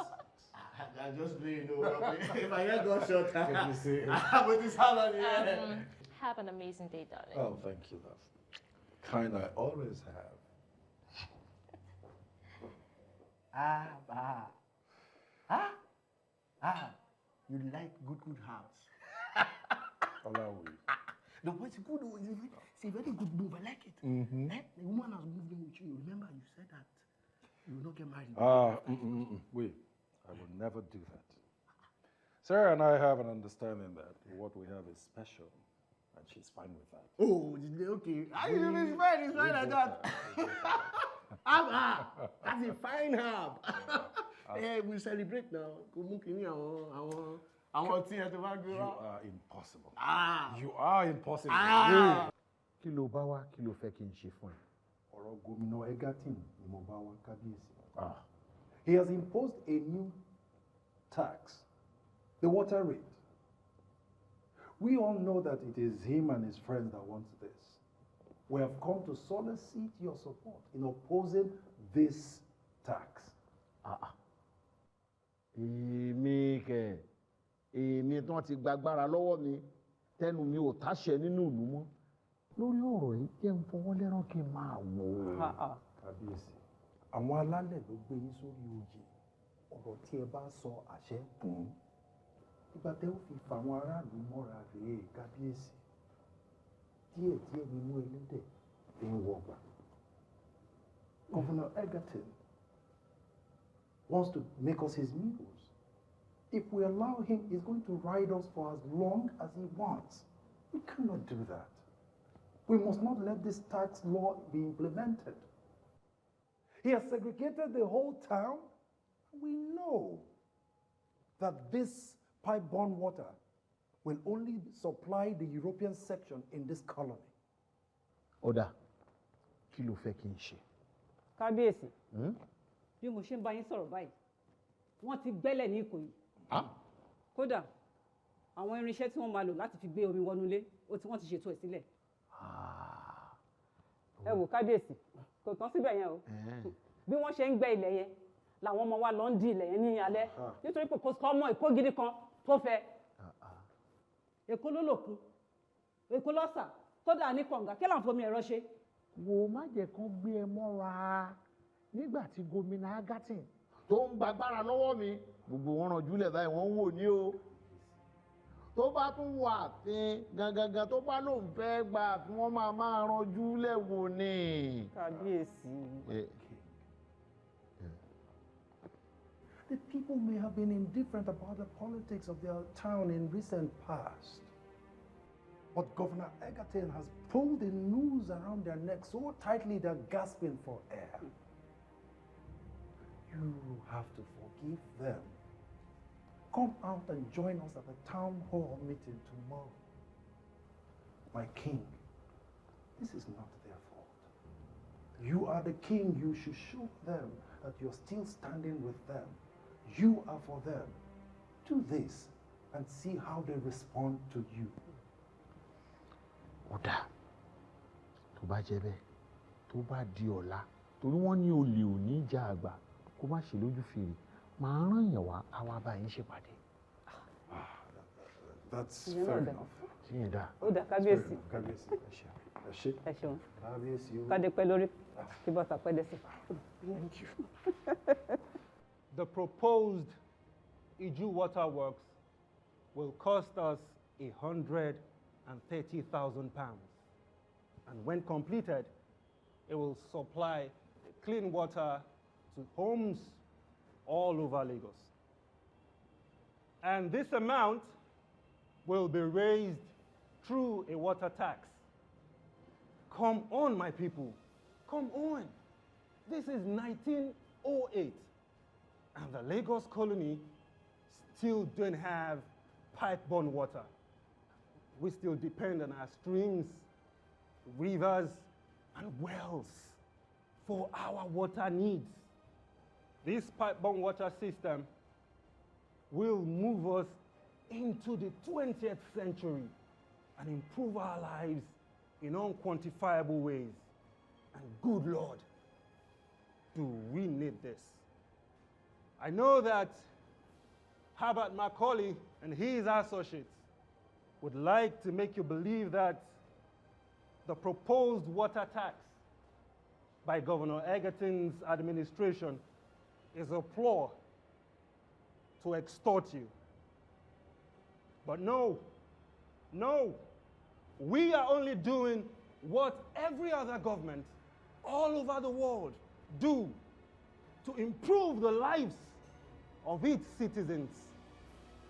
Speaker 3: I'm just playing, if I get gunshot,
Speaker 4: Good to see you.
Speaker 3: with this hand on the head.
Speaker 22: Have an amazing day, darling.
Speaker 4: Oh, thank you, love. Kind I always have.
Speaker 3: You like good herbs.
Speaker 4: Olawi.
Speaker 3: No, but it's good. It's a very good move. I like it.
Speaker 4: Mm-hmm.
Speaker 3: The woman has moved in with you. Remember, you said that you will not get married.
Speaker 4: Wait, I will never do that. Sarah and I have an understanding that what we have is special, and she's fine with that.
Speaker 3: Oh, okay. It's fine like that. That's a fine herb. We celebrate now. You
Speaker 4: are impossible. You are impossible.
Speaker 23: Kí ló bá wá, kí ló fẹ́ kí n ṣe fún ẹ?
Speaker 4: Ọ̀rọ̀ gómìnà Egerton ni mo bá wá kábíyèsí. He has imposed a new tax, the water rate. We all know that it is him and his friends that want this. We have come to solicit your support in opposing this tax.
Speaker 23: Èmi kẹ̀, èmi tí wọ́n ti gbàgbára lọ́wọ́ mi, tẹnu mi ò táṣẹ nínú ìlú mọ́. Lórí ọ̀rọ̀ yìí jẹ́ ń fọwọ́ lẹ́rán kí n máa wò ó.
Speaker 4: Kábíyèsí, àwọn alálẹ̀ ló gbé yín sórí oyè. Ọ̀rọ̀ tí ẹ bá sọ àṣẹ gùn. Ìgbà tẹ́ ó fi fàwọn aráàlú mọ́ra rèé, kábíyèsí. Díẹ̀díẹ̀ nínú ẹlẹ́dẹ̀ fi ń wọgbà. Governor Egerton wants to make us his mules. If we allow him, he's going to ride us for as long as he wants. We cannot do that. We must not let this tax law be implemented. He has segregated the whole town. We know that this pipe-borne water will only supply the European section in this colony.
Speaker 23: Ọ̀dà, kí ló fẹ́ kí n ṣe?
Speaker 13: Kábíyèsí, bí mo ṣe ń bá yín sọ̀rọ̀ báyìí, wọ́n ti gbẹ́lẹ̀ ní Ìkòyí. Kódà, àwọn irinṣẹ́ tí wọ́n máa lò láti fi gbé omi wọnú ilé, wọ́n ti ṣètò ẹ̀ sílẹ̀. Ẹ wò kábíyèsí, kò tán síbẹ̀ yẹn o. Bí wọ́n ṣe ń gbẹ́ ilẹ̀ yẹn, làwọn ọmọ wa lọ ń di ilẹ̀ yẹn ní alẹ́. Nítorí pé kò sọ ọmọ Èkó gidi kan tó fẹ́. Èkó ló lòkun, Èkó lọ́sà, kódà ní kànga, kí là ń fomi ẹ̀rọ ṣe?
Speaker 23: Wò má jẹ́ kán gbé ẹ mọ́ra nígbà tí gómìnà Egerton tó ń gbàgbára lọ́wọ́ mi. Gbogbo wọn rànjú lẹ̀ báyìí wọ́n ń wò ní o. Tó bá tún wà àfin gangan tó bá lóun fẹ́ gbà tí wọ́n máa rànjú lẹ̀ wò ni.
Speaker 13: Kábíyèsí.
Speaker 4: The people may have been indifferent about the politics of their town in recent past. But Governor Egerton has pulled the noose around their necks so tightly they're gasping for air. You have to forgive them. Come out and join us at the town hall meeting tomorrow. My king, this is not their fault. You are the king. You should show them that you're still standing with them. You are for them. Do this and see how they respond to you.
Speaker 23: Ọ̀dà, tó bá jẹ́ bẹ́ẹ̀, tó bá di ọ̀la, torí wọ́n ní olè ò ní ìjà àgbà, kó má ṣe lójú fèrè, màá rán yẹn wá, àwa bá yín ṣèpàdé.
Speaker 4: That's fair enough.
Speaker 23: Ṣé dá?
Speaker 13: Ó dà kábíyèsí.
Speaker 4: Kábíyèsí, ẹ ṣé.
Speaker 13: Ẹ ṣeun.
Speaker 4: Kábíyèsí o.
Speaker 13: Kádé pẹ́ lórí, kí bọ́tà pẹ́ dẹ́sẹ̀.
Speaker 4: Thank you.
Speaker 5: The proposed Iju Water Works will cost us £130,000. And when completed, it will supply clean water to homes all over Lagos. And this amount will be raised through a water tax. Come on, my people. Come on. This is 1908. And the Lagos colony still don't have pipe-borne water. We still depend on our streams, rivers, and wells for our water needs. This pipe-borne water system will move us into the 20th century and improve our lives in unquantifiable ways. And good Lord, do we need this? I know that HERBERT MACAULAY and his associates would like to make you believe that the proposed water tax by Governor Egerton's administration is a ploy to extort you. But no, we are only doing what every other government all over the world do to improve the lives of its citizens.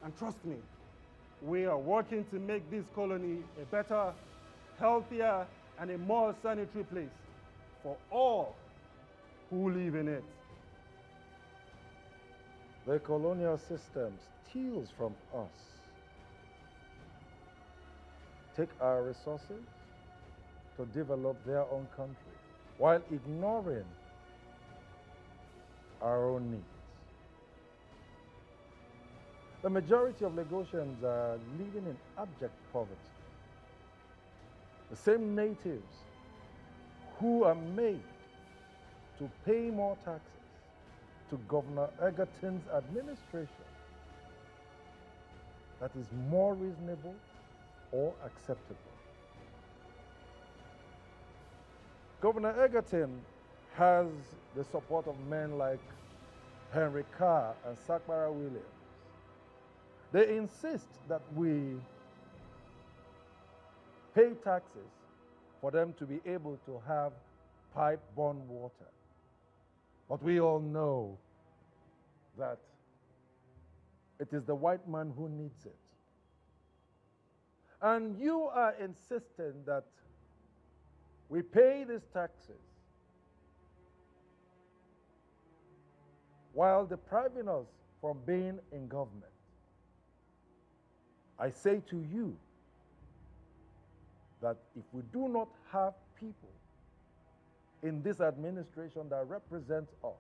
Speaker 5: And trust me, we are working to make this colony a better, healthier, and a more sanitary place for all who live in it.
Speaker 4: The colonial system steals from us. Take our resources to develop their own country while ignoring our own needs. The majority of Lagosians are living in abject poverty. The same natives who are made to pay more taxes to Governor Egerton's administration that is more reasonable or acceptable. Governor Egerton has the support of men like Henry Carr and Sakbara Williams. They insist that we pay taxes for them to be able to have pipe-borne water. But we all know that it is the white man who needs it. And you are insisting that we pay these taxes while depriving us from being in government. I say to you that if we do not have people in this administration that represent us,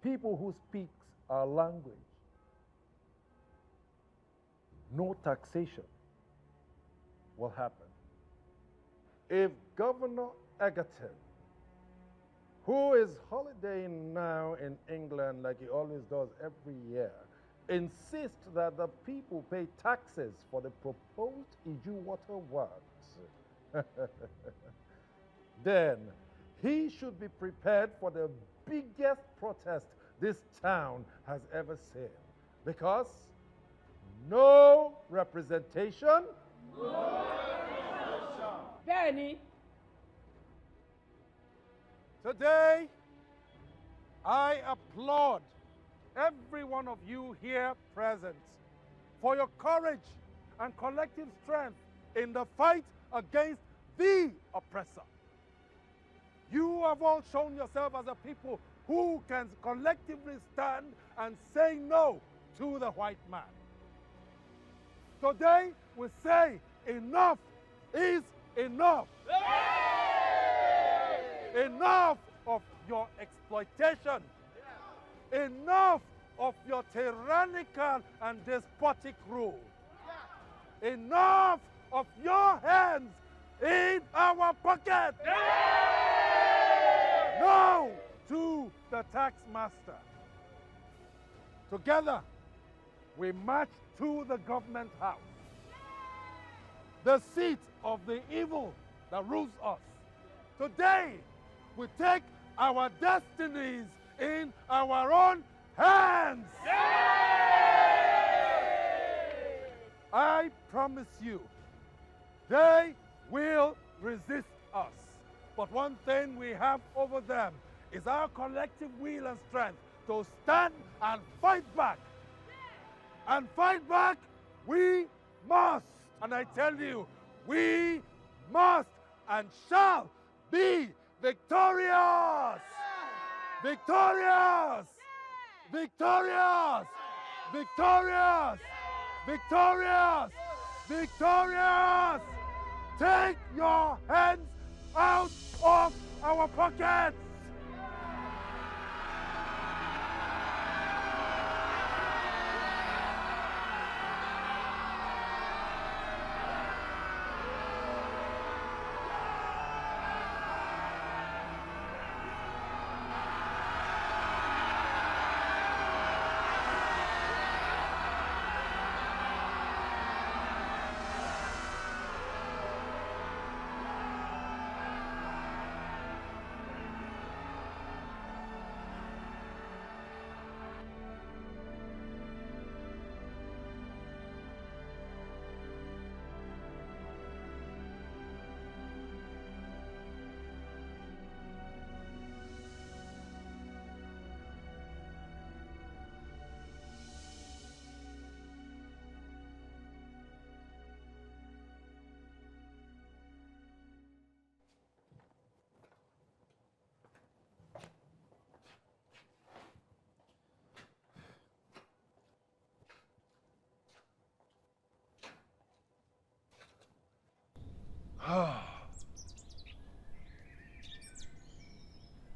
Speaker 4: people who speak our language, no taxation will happen. If Governor Egerton, who is holidaying now in England like he always does every year, insists that the people pay taxes for the proposed Iju water works, then he should be prepared for the biggest protest this town has ever seen. Because no representation,
Speaker 13: Benny.
Speaker 4: Today, I applaud every one of you here present for your courage and collective strength in the fight against the oppressor. You have all shown yourself as a people who can collectively stand and say no to the white man. Today, we say enough is enough. Enough of your exploitation. Enough of your tyrannical and despotic rule. Enough of your hands in our pocket. No to the tax master. Together, we march to the government house, the seat of the evil that rules us. Today, we take our destinies in our own hands. I promise you, they will resist us. But one thing we have over them is our collective will and strength to stand and fight back. And fight back we must. And I tell you, we must and shall be victorious! Victorious! Victorious! Victorious! Victorious! Victorious! Take your hands out of our pockets!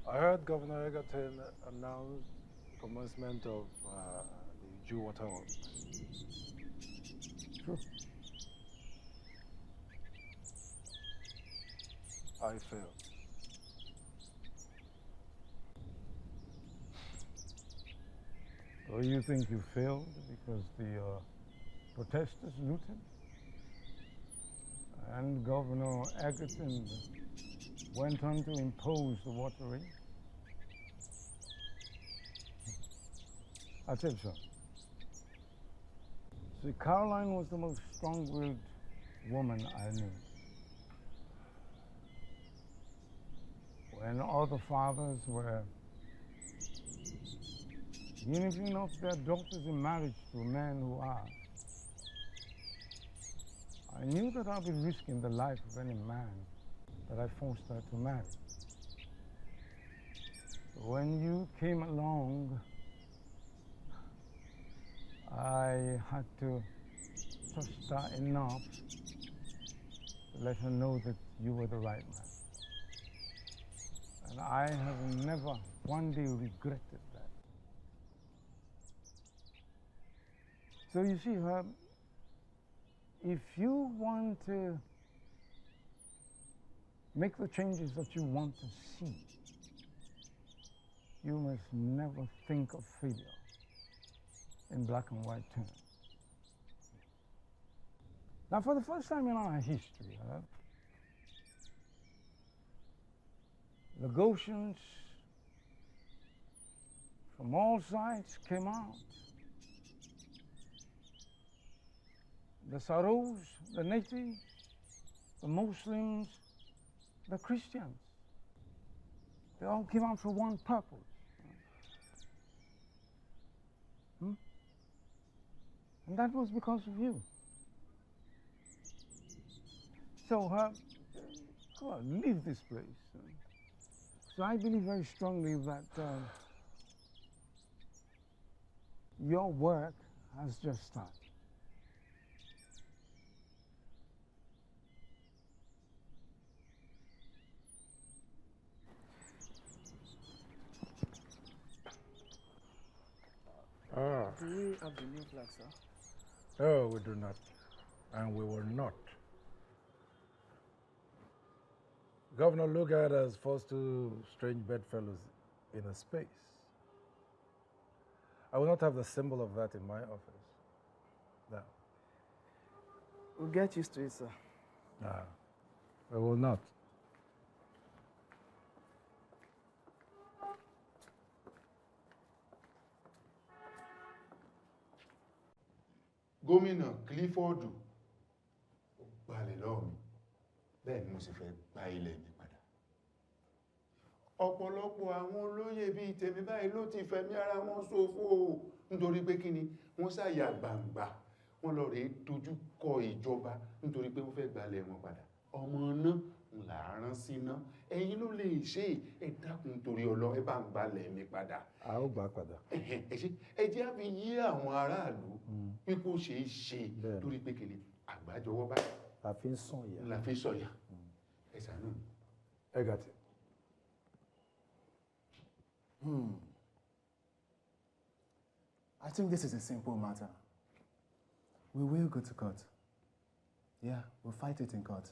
Speaker 4: I heard Governor Egerton announce commencement of the Jew water works. True. I failed.
Speaker 15: Or you think you failed because the protesters looted? And Governor Egerton went on to impose the water rate? I'll tell you something. See, Caroline was the most strong-willed woman I knew. When other fathers were giving up their daughters in marriage to men who are, I knew that I'd be risking the life of any man that I forced her to marry. When you came along, I had to trust her enough to let her know that you were the right man. And I have never one day regretted that. So you see, Herb, if you want to make the changes that you want to see, you must never think of failure in black and white terms. Now, for the first time in our history, negotiations from all sides came out. The Saros, the natives, the Muslims, the Christians. They all came out for one purpose. And that was because of you. So, come on, leave this place. So I believe very strongly that your work has just started.
Speaker 7: Do we have the new flag, sir?
Speaker 4: Oh, we do not. And we will not. Governor Lugard has forced two strange bedfellows in a space. I will not have the symbol of that in my office. No.
Speaker 7: We'll get used to it, sir.
Speaker 4: No, we will not.
Speaker 9: Gómìnà Clifford gbalẹ̀ lọ́wọ́ mi bẹ́ẹ̀ ni mo sì fẹ́ gba ilẹ̀ mi padà. Ọ̀pọ̀lọpọ̀ àwọn olóyè bíi tèmi báyìí ló ti fẹ̀mí ara wọn ṣòfò nítorí pé kíni wọ́n ṣàyà gbangba wọ́n lọ rèé dojú kọ ìjọba nítorí pé wọ́n fẹ́ gbalẹ̀ wọn padà. Ọmọ náà ń là á rán sí iná ẹ̀yin ló lè ṣe ẹ dákun nítorí ọlọ́ ẹ bá ń gbalẹ̀ mi padà.
Speaker 4: A ó gbà padà.
Speaker 9: Ẹ jẹ́ á fi yí àwọn aráàlú pípò ṣe é ṣe torí pé kìíní àgbájọwọ́ báyìí.
Speaker 4: La fi ń sọ̀yà.
Speaker 9: La fi ń sọ̀yà. Ẹ ṣàánú.
Speaker 4: I got it.
Speaker 7: I think this is a simple matter. We will go to court. Yeah, we'll fight it in court.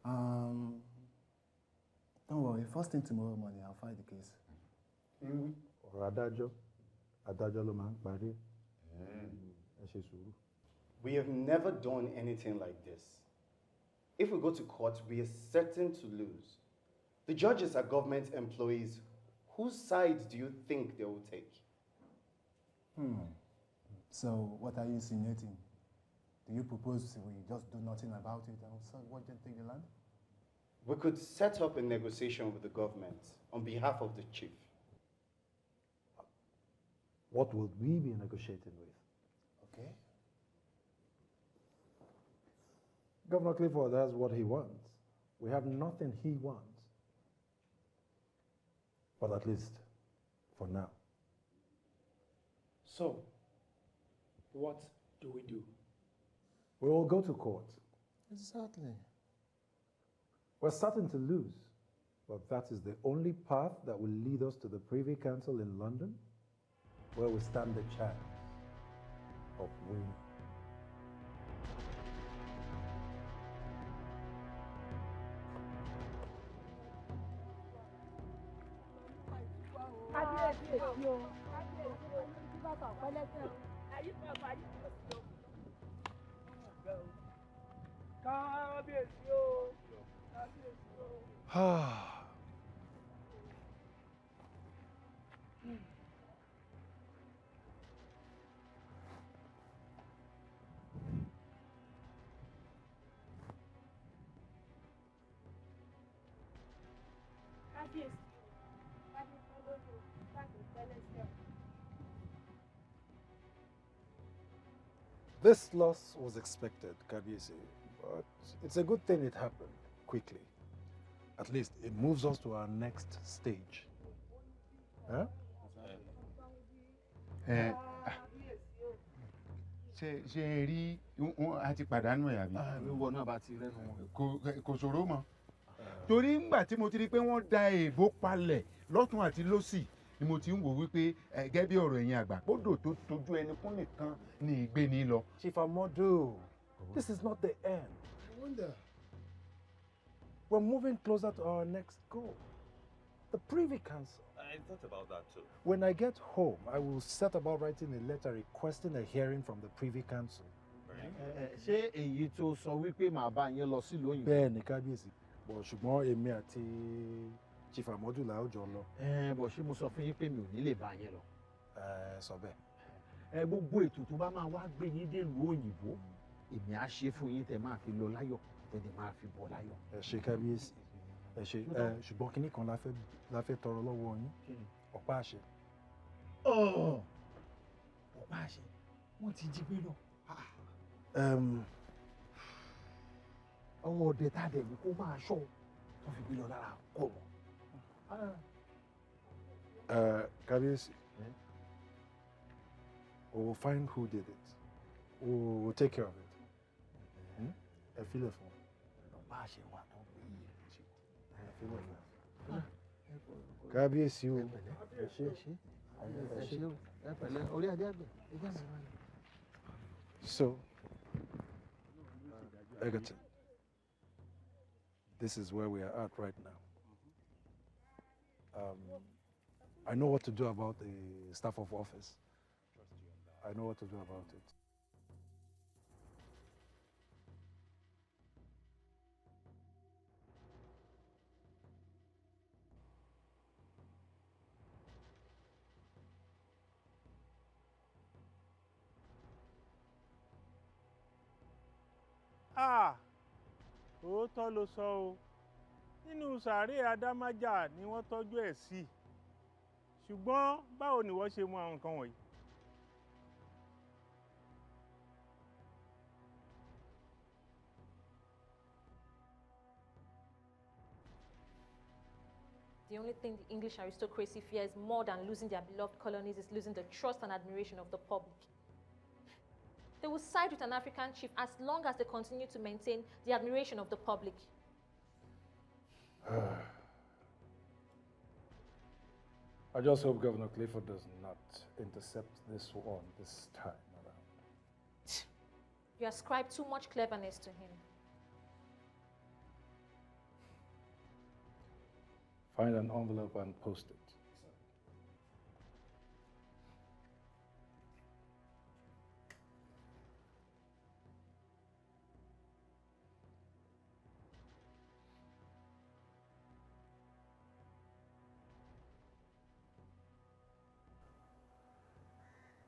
Speaker 7: Don't worry, first thing tomorrow morning, I'll file the case.
Speaker 4: Ọ̀rọ̀ adájọ́ ló máa ń parí. Ẹ ṣe sùúrù.
Speaker 10: We have never done anything like this. If we go to court, we are certain to lose. The judges are government employees. Whose side do you think they will take?
Speaker 7: So, what are you insinuating? Do you propose we just do nothing about it and so what do you take the land?
Speaker 10: We could set up a negotiation with the government on behalf of the chief.
Speaker 4: What will we be negotiating with?
Speaker 7: Okay.
Speaker 4: Governor Clifford has what he wants. We have nothing he wants. But at least for now.
Speaker 24: So, what do we do?
Speaker 4: We will go to court.
Speaker 7: Exactly.
Speaker 4: We're starting to lose, but that is the only path that will lead us to the Privy Council in London, where we stand the chance of winning. This loss was expected, Kabiyesi, but it's a good thing it happened quickly. At least it moves us to our next stage. Huh?
Speaker 9: ṣe rí a ti pàdánù ẹ̀ àbí.
Speaker 3: wíwọ náà bá ti rẹ́nu wọn.
Speaker 9: kò ṣòro mọ́ torí ńgbà tí mo ti rí pé wọ́n da èèbó palẹ̀ lọ́tún àti lósì ni mo ti ń wò wípé gẹ́gẹ́ bí ọ̀rọ̀ ẹ̀yin àgbà kódò tó tójú ẹni fún nìkan ni ìgbé ní lọ.
Speaker 4: Chief Amodu, this is not the end.
Speaker 23: I wonder.
Speaker 4: We're moving closer to our next goal, the Privy Council.
Speaker 2: I thought about that too.
Speaker 4: When I get home, I will set about writing a letter requesting a hearing from the Privy Council.
Speaker 23: ṣé èyí tó sọ wípé màá bá yín lọ sílùú òyìnbó.
Speaker 4: Bẹ́ẹ̀ ni Kábíyèsí, bọ̀ ṣùgbọ́n èmi àti Chief Amodu la ó jọ lọ.
Speaker 23: Bọ̀ ṣé mo sọ fún yín pé mi ò ní lè bá yín lọ.
Speaker 4: Sọ bẹ́ẹ̀.
Speaker 23: Gbogbo ètò tó bá máa wá gbé yín délùú òyìnbó èmi á ṣe fún yín tẹ́ máa fi lọ láyọ̀ tẹ́ máa fi bọ̀ láyọ̀.
Speaker 4: Ẹ ṣé Kábíyèsí, ẹ ṣé ṣùgbọ́n kinní kan la fẹ́ tọrọ lọ́wọ́ yín, ọ̀pá àṣẹ.
Speaker 23: Ọ̀pá àṣẹ wọ́n ti jí gbé lọ. Àwọn ọdẹ tá a dẹ̀ ní kó máa ṣọ́ tó fi gbé lọ lára kọ̀ wọ́n.
Speaker 4: Kábíyèsí, we will find who did it. We will take care of it. Ẹ filẹ̀ fún wa.
Speaker 23: Ọ̀pá àṣẹ wà tó gbé yìí.
Speaker 4: Ẹ filẹ̀ fún wa. Kábíyèsí o.
Speaker 23: Ẹ ṣé ẹ pẹ̀lẹ́ orí adé àgbẹ̀ ẹ jẹ́ àmì.
Speaker 4: So, Egerton, this is where we are at right now. I know what to do about the staff of office. I know what to do about it.
Speaker 5: Òótọ́ ló sọ o nínú sàárè Adámájà ni wọ́n tọ́jú ẹ̀ sí ṣùgbọ́n báwo ni wọ́n ṣe mọ àwọn nǹkan wọ̀nyí.
Speaker 22: The only thing the English aristocracy fears more than losing their beloved colonies is losing the trust and admiration of the public. They will side with an African chief as long as they continue to maintain the admiration of the public.
Speaker 4: I just hope Governor Clifford does not intercept this one this time around.
Speaker 22: You ascribe too much cleverness to him.
Speaker 4: Find an envelope and post it.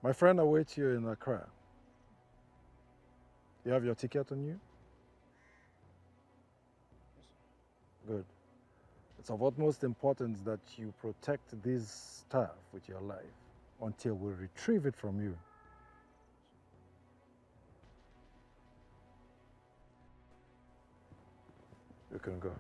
Speaker 4: My friend awaits you in Accra. You have your ticket on you? Good. It's of utmost importance that you protect this staff with your life until we retrieve it from you. You can go.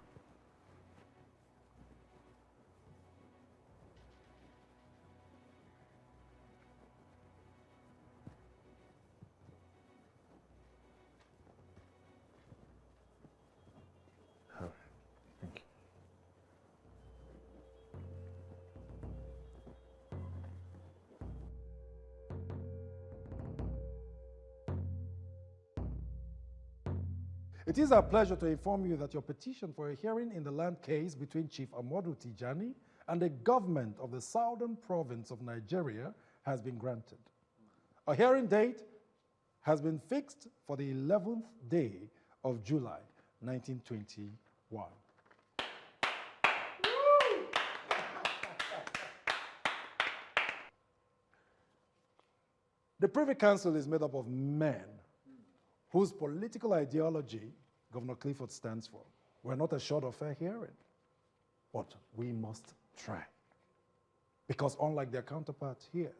Speaker 4: It is our pleasure to inform you that your petition for a hearing in the land case between Chief Amodu Tijani and the government of the southern province of Nigeria has been granted. A hearing date has been fixed for the 11th day of July, 1921. The Privy Council is made up of men whose political ideology Governor Clifford stands for. We're not assured of fair hearing, but we must try. Because unlike their counterparts here,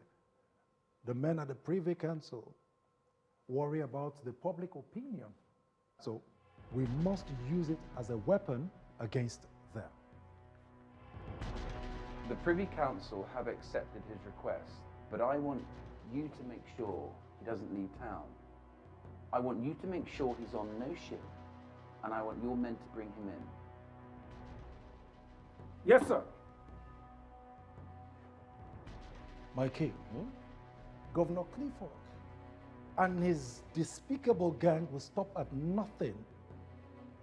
Speaker 4: the men at the Privy Council worry about the public opinion. So we must use it as a weapon against them.
Speaker 8: The Privy Council have accepted his request, but I want you to make sure he doesn't leave town. I want you to make sure he's on no ship, and I want your men to bring him in.
Speaker 15: Yes, sir.
Speaker 4: My king, Governor Clifford and his despicable gang will stop at nothing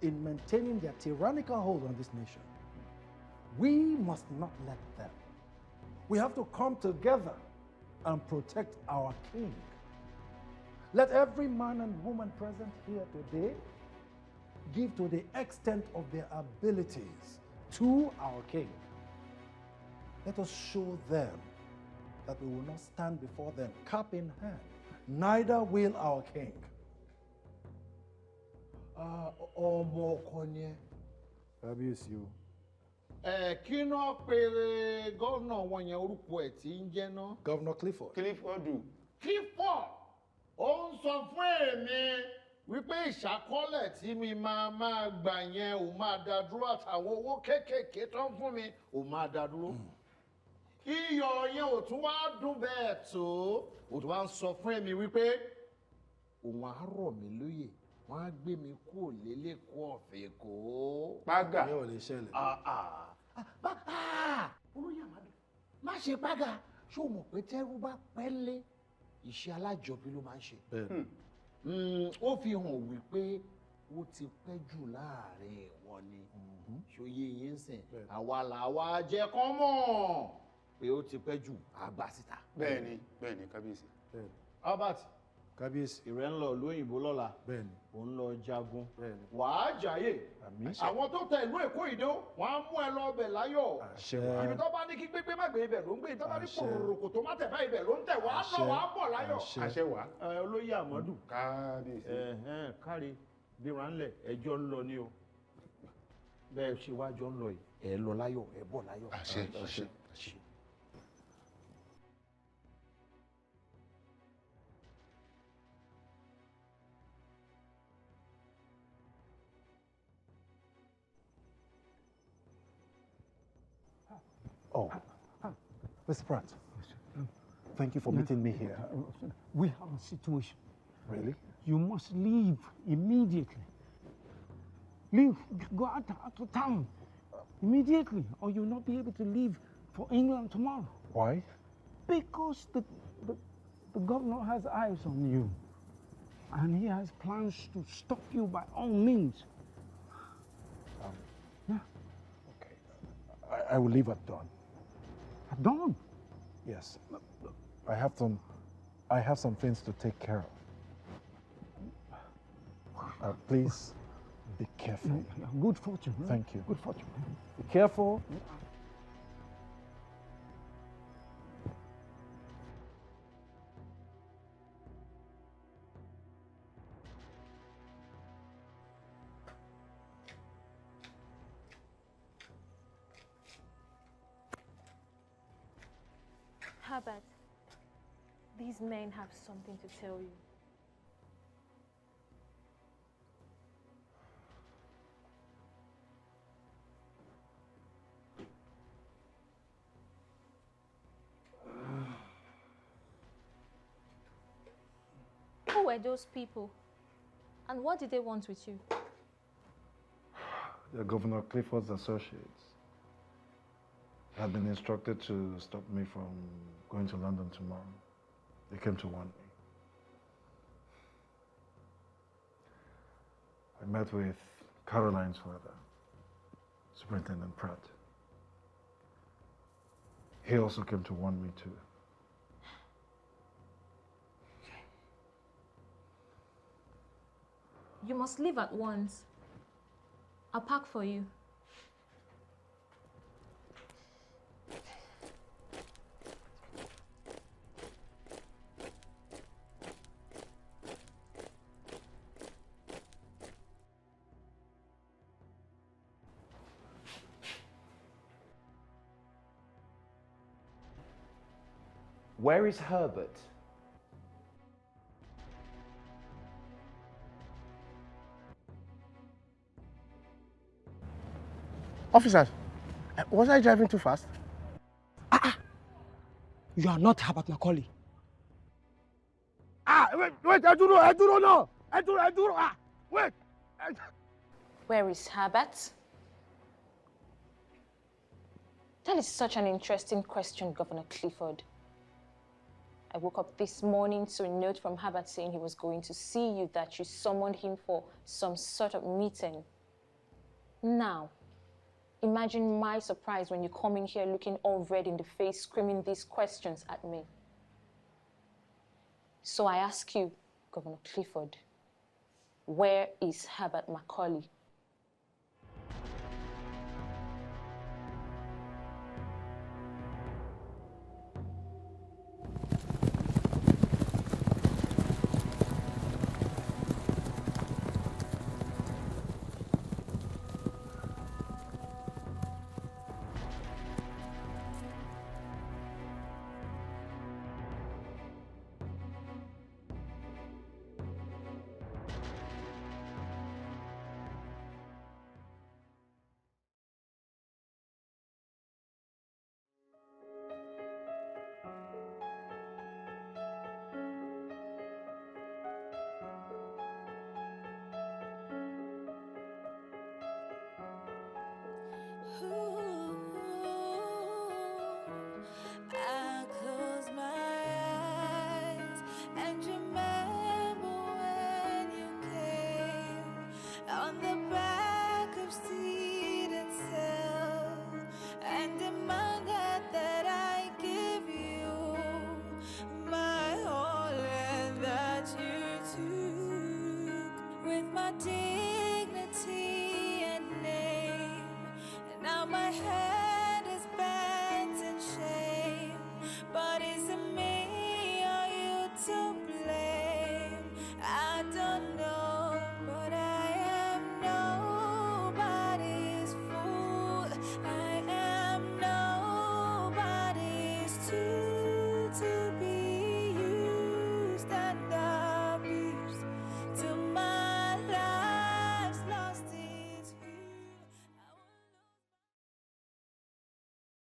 Speaker 4: in maintaining their tyrannical hold on this nation. We must not let them. We have to come together and protect our king. Let every man and woman present here today give to the extent of their abilities to our king. Let us show them that we will not stand before them cap in hand, neither will our king.
Speaker 23: Ọmọ ọkọ ni ẹ.
Speaker 4: Kábíyèsí o.
Speaker 23: Kí náà pèrè gómìnà wọn yẹn orúkọ ẹ̀ tí ń jẹ́ náà?
Speaker 4: Governor Clifford.
Speaker 23: Clifford. Clifford! Ó ń sọ fún èmi wípé ìṣàkọọ́lẹ̀ tí mi máa gbà yẹn ò máa dá dúró àtàwọn owó kéékèèké tó ń fún mi ò máa dá dúró. Iyọ̀ yẹn ò tún wá dùn bẹ́ẹ̀ tó. Ó tún wá ń sọ fún èmi wípé òun á rọ̀ mí lóyè. Wọ́n á gbé mi kúrò lélẹ́kọ̀ọ́ ọ̀fẹ́ kó.
Speaker 9: Págà.
Speaker 4: Yóò lè ṣẹlẹ̀.
Speaker 23: Olóyè Àmàdù, má ṣe págà. Ṣé o mọ̀ pé tẹ́rú bá pẹ́ lé iṣẹ́ alájọbí ló máa ń ṣe? Ó fi hàn wípé ó ti pẹ́ jù láàrin wọn ni. Ṣòye yín sìn. Àwa làwa jẹ́ kán mọ̀ pé ó ti pẹ́ jù àgbà síta.
Speaker 9: Bẹ́ẹ̀ni, bẹ́ẹ̀ni, kábíyèsí.
Speaker 23: Albert.
Speaker 4: Kábíyèsí.
Speaker 23: Ìrẹ́ ń lọ lóyìnbó lọ́la.
Speaker 4: Bẹ́ẹ̀ni.
Speaker 23: Ò ń lọ jagun.
Speaker 4: Bẹ́ẹ̀ni.
Speaker 23: Wàá jàyè. Àwọn tó tẹ ìlú Èkó ìdó, wọ́n á mú ẹ lọ ọbẹ̀ láyọ̀.
Speaker 4: Àṣẹ.
Speaker 23: Ibi tó bá ní kí gbégbé má gbé ibẹ̀ ló ń gbé. Tó bá ní kòròkò tó má tẹ̀ bá ibẹ̀ ló ń tẹ̀. Wàá lọ wàá bọ̀ láyọ̀.
Speaker 9: Àṣẹ wà.
Speaker 23: Olóyè Àmọ́dù.
Speaker 9: Kábíyèsí.
Speaker 23: Káre gbéra ńlẹ̀ ẹjọ́ ń lọ ní o. Bẹ́ẹ̀ ṣe wájọ́ ń lọ yìí. Ẹ lọ láyọ̀, ẹ bọ̀ láyọ̀.
Speaker 9: Àṣẹ.
Speaker 4: Oh, Mr. Pratt, thank you for meeting me here.
Speaker 15: We have a situation.
Speaker 4: Really?
Speaker 15: You must leave immediately. Leave, go out of town immediately, or you'll not be able to leave for England tomorrow.
Speaker 4: Why?
Speaker 15: Because the governor has eyes on you, and he has plans to stop you by all means. Yeah.
Speaker 4: Okay. I will leave at dawn.
Speaker 15: At dawn?
Speaker 4: Yes. I have some things to take care of. Please be careful.
Speaker 15: Good fortune.
Speaker 4: Thank you.
Speaker 15: Good fortune.
Speaker 4: Be careful.
Speaker 22: Herbert, these men have something to tell you. Who were those people? And what did they want with you?
Speaker 4: The Governor Clifford's associates had been instructed to stop me from going to London tomorrow. They came to warn me. I met with Caroline's father, Superintendent Pratt. He also came to warn me too.
Speaker 22: You must leave at once. I'll pack for you.
Speaker 8: Where is Herbert?
Speaker 3: Officers, was I driving too fast?
Speaker 2: You are not Herbert Macaulay.
Speaker 3: Wait, I don't know. Wait.
Speaker 22: Where is Herbert? That is such an interesting question, Governor Clifford. I woke up this morning to a note from Herbert saying he was going to see you, that you summoned him for some sort of meeting. Now, imagine my surprise when you come in here looking all red in the face, screaming these questions at me. So I ask you, Governor Clifford, where is Herbert Macaulay?
Speaker 11: I close my eyes and remember when you came on the back of seat itself and demanded that I give you my all and that you took with my dignity and name. And now my head